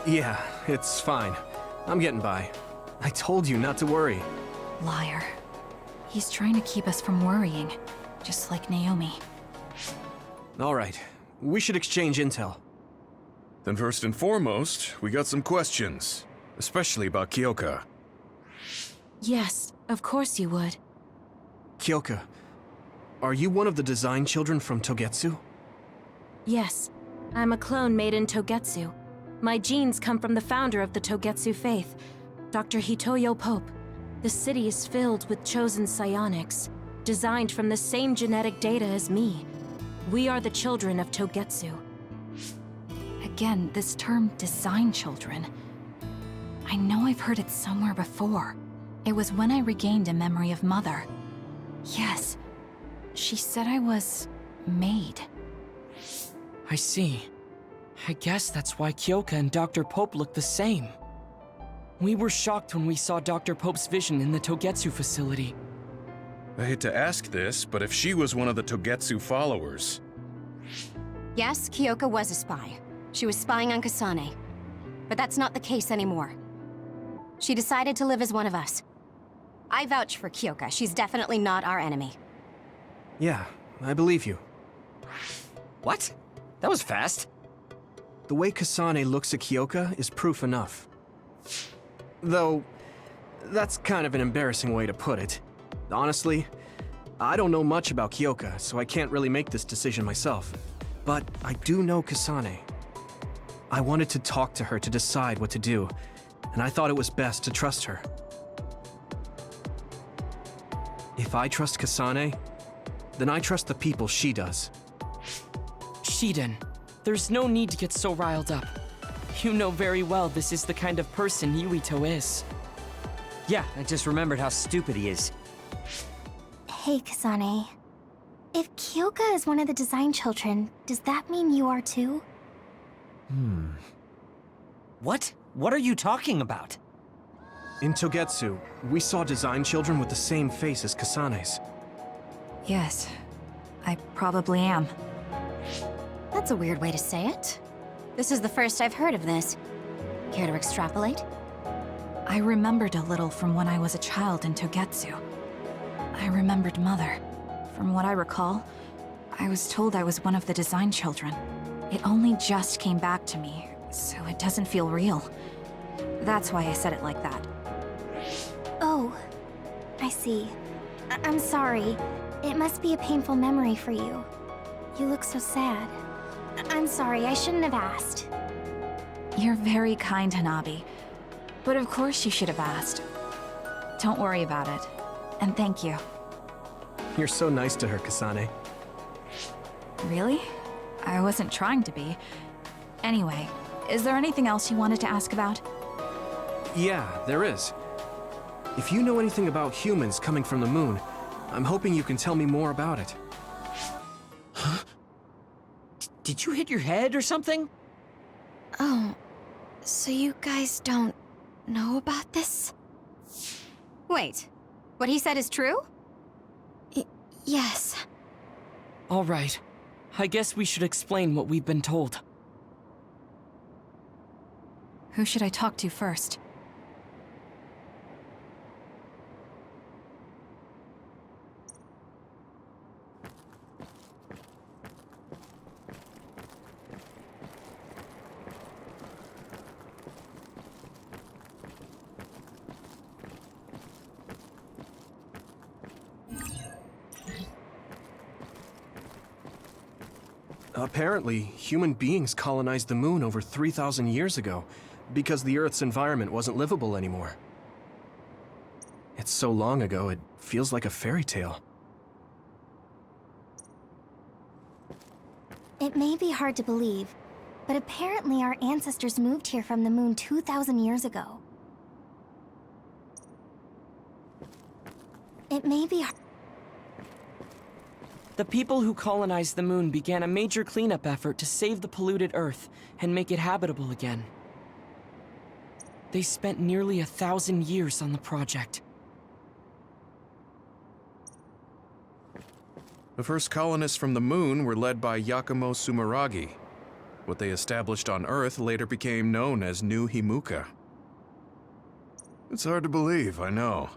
Yeah, it's fine. I'm getting by. I told you not to worry. Liar. He's trying to keep us from worrying, just like Naomi. All right, we should exchange intel. Then first and foremost, we got some questions, especially about Kyoka. Yes, of course you would. Kyoka, are you one of the design children from Togetsu? Yes, I'm a clone made in Togetsu. My genes come from the founder of the Togetsu faith, Dr. Hitoyo Pope. The city is filled with chosen psionics, designed from the same genetic data as me. We are the children of Togetsu. Again, this term, design children. I know I've heard it somewhere before. It was when I regained a memory of Mother. Yes, she said I was... made. I see. I guess that's why Kyoka and Dr. Pope look the same. We were shocked when we saw Dr. Pope's vision in the Togetsu facility. I hate to ask this, but if she was one of the Togetsu followers... Yes, Kyoka was a spy. She was spying on Kasane. but that's not the case anymore. She decided to live as one of us. I vouch for Kyoka. She's definitely not our enemy. Yeah, I believe you. What? That was fast. The way Kasane looks at Kyoka is proof enough. Though, that's kind of an embarrassing way to put it. Honestly, I don't know much about Kyoka, so I can't really make this decision myself. But I do know Kasane. I wanted to talk to her to decide what to do, and I thought it was best to trust her. If I trust Kasane, then I trust the people she does. Shiden, there's no need to get so riled up. You know very well this is the kind of person Yuito is. Yeah, I just remembered how stupid he is. Hey, Kasane. If Kyoka is one of the design children, does that mean you are too? What? What are you talking about? In Togetsu, we saw design children with the same face as Kasane's. Yes, I probably am. That's a weird way to say it. This is the first I've heard of this. Care to extrapolate? I remembered a little from when I was a child in Togetsu. I remembered Mother. From what I recall, I was told I was one of the design children. It only just came back to me, so it doesn't feel real. That's why I said it like that. Oh, I see. I'm sorry. It must be a painful memory for you. You look so sad. I'm sorry, I shouldn't have asked. You're very kind, Hanabi. But of course you should have asked. Don't worry about it. And thank you. You're so nice to her, Kasane. Really? I wasn't trying to be. Anyway, is there anything else you wanted to ask about? Yeah, there is. If you know anything about humans coming from the moon, I'm hoping you can tell me more about it. Huh? Did you hit your head or something? Oh, so you guys don't know about this? Wait, what he said is true? Yes. All right. I guess we should explain what we've been told. Who should I talk to first? Apparently, human beings colonized the moon over 3,000 years ago, because the Earth's environment wasn't livable anymore. It's so long ago, it feels like a fairy tale. It may be hard to believe, but apparently our ancestors moved here from the moon 2,000 years ago. It may be hard. The people who colonized the moon began a major cleanup effort to save the polluted Earth and make it habitable again. They spent nearly 1,000 years on the project. The first colonists from the moon were led by Yakumo Sumeragi. What they established on Earth later became known as New Himuka. It's hard to believe, I know.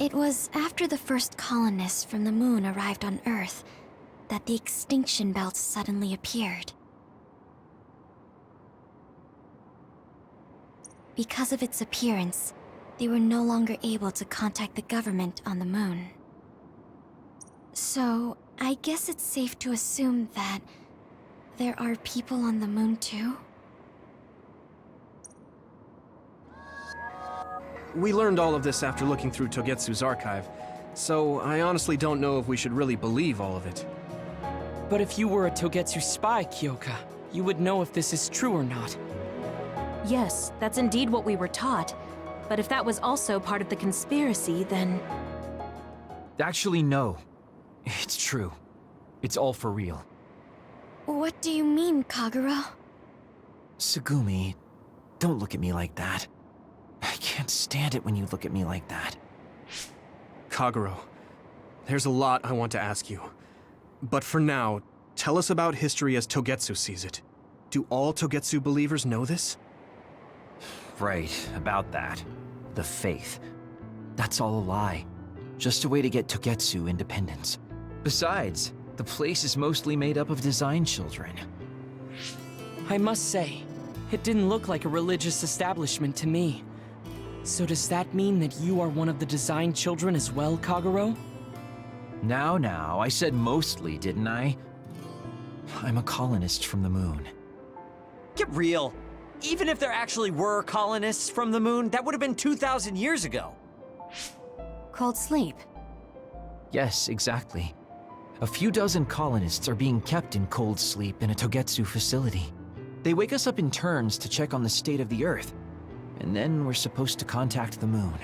It was after the first colonists from the moon arrived on Earth that the extinction belt suddenly appeared. Because of its appearance, they were no longer able to contact the government on the moon. So, I guess it's safe to assume that there are people on the moon too? We learned all of this after looking through Togetsu's archive, so I honestly don't know if we should really believe all of it. But if you were a Togetsu spy, Kyoka, you would know if this is true or not. Yes, that's indeed what we were taught. But if that was also part of the conspiracy, then... Actually, no. It's true. It's all for real. What do you mean, Kagura? Tsugumi, don't look at me like that. I can't stand it when you look at me like that. Kaguro, There's a lot I want to ask you. But for now, tell us about history as Togetsu sees it. Do all Togetsu believers know this? Right, about that. The faith. That's all a lie. Just a way to get Togetsu independence. Besides, the place is mostly made up of design children. I must say, it didn't look like a religious establishment to me. So does that mean that you are one of the design children as well, Kagero? Now, I said mostly, didn't I? I'm a colonist from the moon. Get real. Even if there actually were colonists from the moon, that would have been 2,000 years ago. Cold sleep. Yes, exactly. A few dozen colonists are being kept in cold sleep in a Togetsu facility. They wake us up in turns to check on the state of the Earth, and then we're supposed to contact the moon.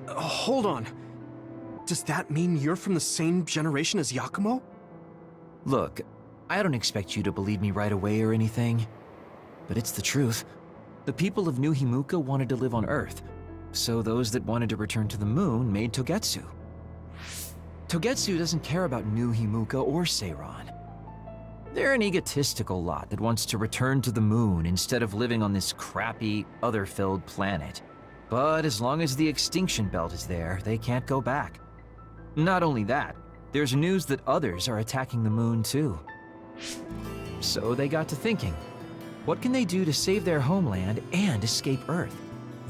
Hold on. Does that mean you're from the same generation as Yakumo? Look, I don't expect you to believe me right away or anything, but it's the truth. The people of New Himuka wanted to live on Earth, so those that wanted to return to the moon made Togetsu. Togetsu doesn't care about New Himuka or Seiran. They're an egotistical lot that wants to return to the moon instead of living on this crappy, other-filled planet. But as long as the extinction belt is there, they can't go back. Not only that, there's news that others are attacking the moon too. So they got to thinking, what can they do to save their homeland and escape Earth?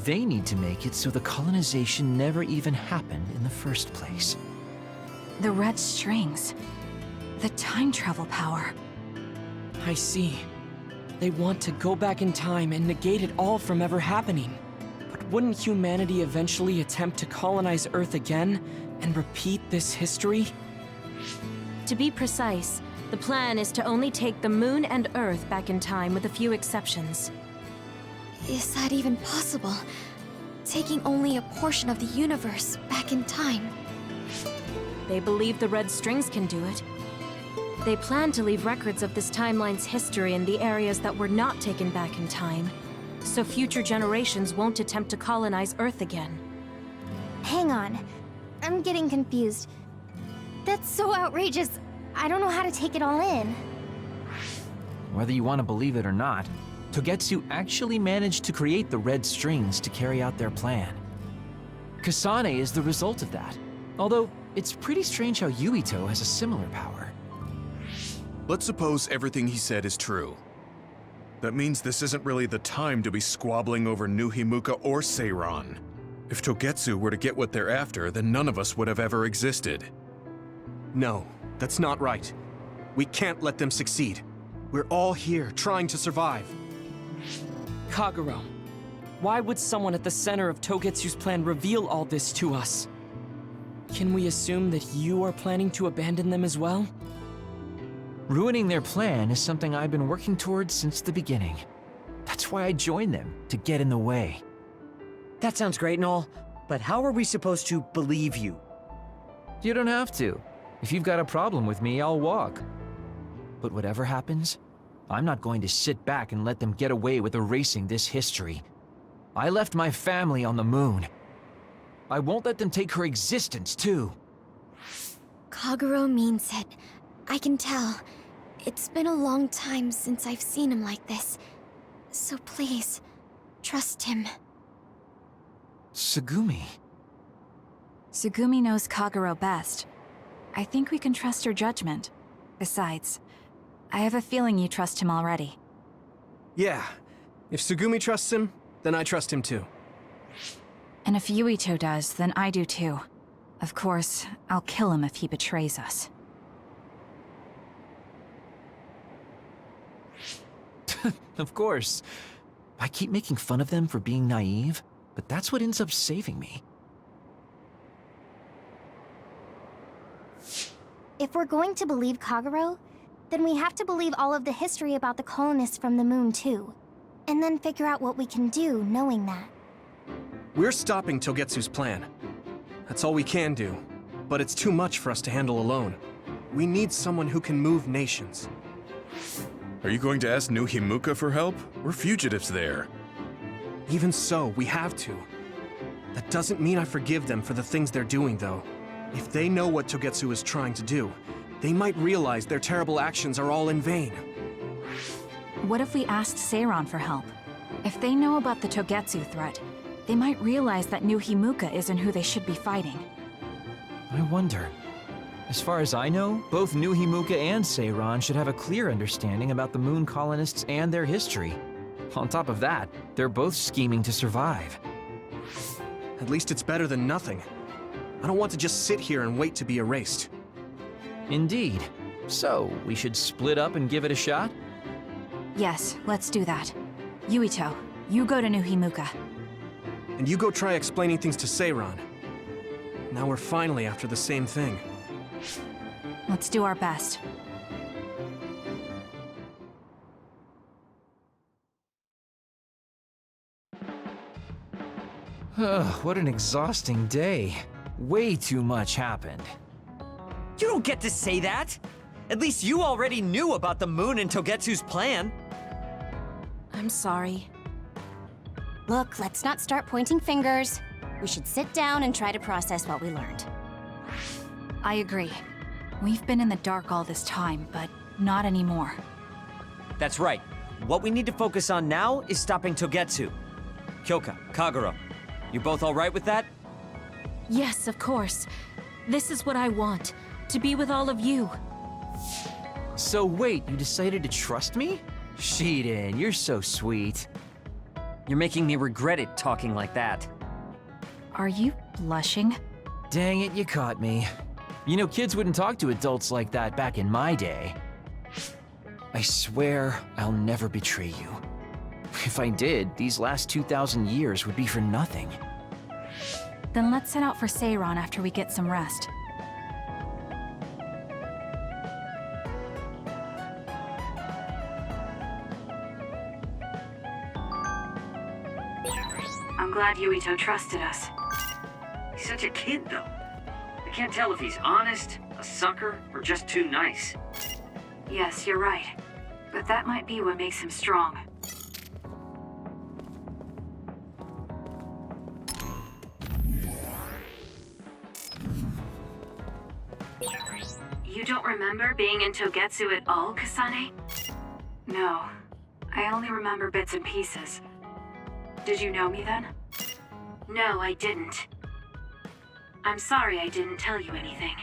They need to make it so the colonization never even happened in the first place. The red strings. The time travel power. I see. They want to go back in time and negate it all from ever happening. But wouldn't humanity eventually attempt to colonize Earth again and repeat this history? To be precise, the plan is to only take the moon and Earth back in time with a few exceptions. Is that even possible? Taking only a portion of the universe back in time? They believe the red strings can do it. They plan to leave records of this timeline's history in the areas that were not taken back in time, so future generations won't attempt to colonize Earth again. Hang on. I'm getting confused. That's so outrageous. I don't know how to take it all in. Whether you want to believe it or not, Togetsu actually managed to create the red strings to carry out their plan. Kasane is the result of that, although it's pretty strange how Yuito has a similar power. Let's suppose everything he said is true. That means this isn't really the time to be squabbling over New Himuka or Seiran. If Togetsu were to get what they're after, then none of us would have ever existed. No, that's not right. We can't let them succeed. We're all here trying to survive. Kagero, why would someone at the center of Togetsu's plan reveal all this to us? Can we assume that you are planning to abandon them as well? Ruining their plan is something I've been working towards since the beginning. That's why I joined them, to get in the way. That sounds great and all, but how are we supposed to believe you? You don't have to. If you've got a problem with me, I'll walk. But whatever happens, I'm not going to sit back and let them get away with erasing this history. I left my family on the moon. I won't let them take her existence, too. Kagero means it. I can tell. It's been a long time since I've seen him like this. So please, trust him. Tsugumi. Tsugumi knows Kagero best. I think we can trust her judgment. Besides, I have a feeling you trust him already. Yeah. If Tsugumi trusts him, then I trust him too. And if Yuito does, then I do too. Of course, I'll kill him if he betrays us. Of course. I keep making fun of them for being naive, but that's what ends up saving me. If we're going to believe Kagero, then we have to believe all of the history about the colonists from the moon too. And then figure out what we can do knowing that. We're stopping Togetsu's plan. That's all we can do. But it's too much for us to handle alone. We need someone who can move nations. Are you going to ask New Himuka for help? We're fugitives there. Even so, we have to. That doesn't mean I forgive them for the things they're doing, though. If they know what Togetsu is trying to do, they might realize their terrible actions are all in vain. What if we asked Seiran for help? If they know about the Togetsu threat, they might realize that New Himuka isn't who they should be fighting. I wonder. As far as I know, both New Himuka and Seiran should have a clear understanding about the Moon colonists and their history. On top of that, they're both scheming to survive. At least it's better than nothing. I don't want to just sit here and wait to be erased. Indeed. So, we should split up and give it a shot? Yes, let's do that. Yuito, you go to New Himuka. And you go try explaining things to Seiran. Now we're finally after the same thing. Let's do our best. What an exhausting day. Way too much happened. You don't get to say that! At least you already knew about the Moon and Togetsu's plan. I'm sorry. Look, let's not start pointing fingers. We should sit down and try to process what we learned. I agree. We've been in the dark all this time, but not anymore. That's right. What we need to focus on now is stopping Togetsu. Kyoka, Kagero, you both all right with that? Yes, of course. This is what I want, to be with all of you. So wait, you decided to trust me? Shiden, you're so sweet. You're making me regret it talking like that. Are you blushing? Dang it, you caught me. You know, kids wouldn't talk to adults like that back in my day. I swear I'll never betray you. If I did, these last 2,000 years would be for nothing. Then let's set out for Seiran after we get some rest. I'm glad Yuito trusted us. He's such a kid, though. I can't tell if he's honest, a sucker, or just too nice. Yes, you're right. But that might be what makes him strong. You don't remember being in Togetsu at all, Kasane? No. I only remember bits and pieces. Did you know me then? No, I didn't. I'm sorry I didn't tell you anything.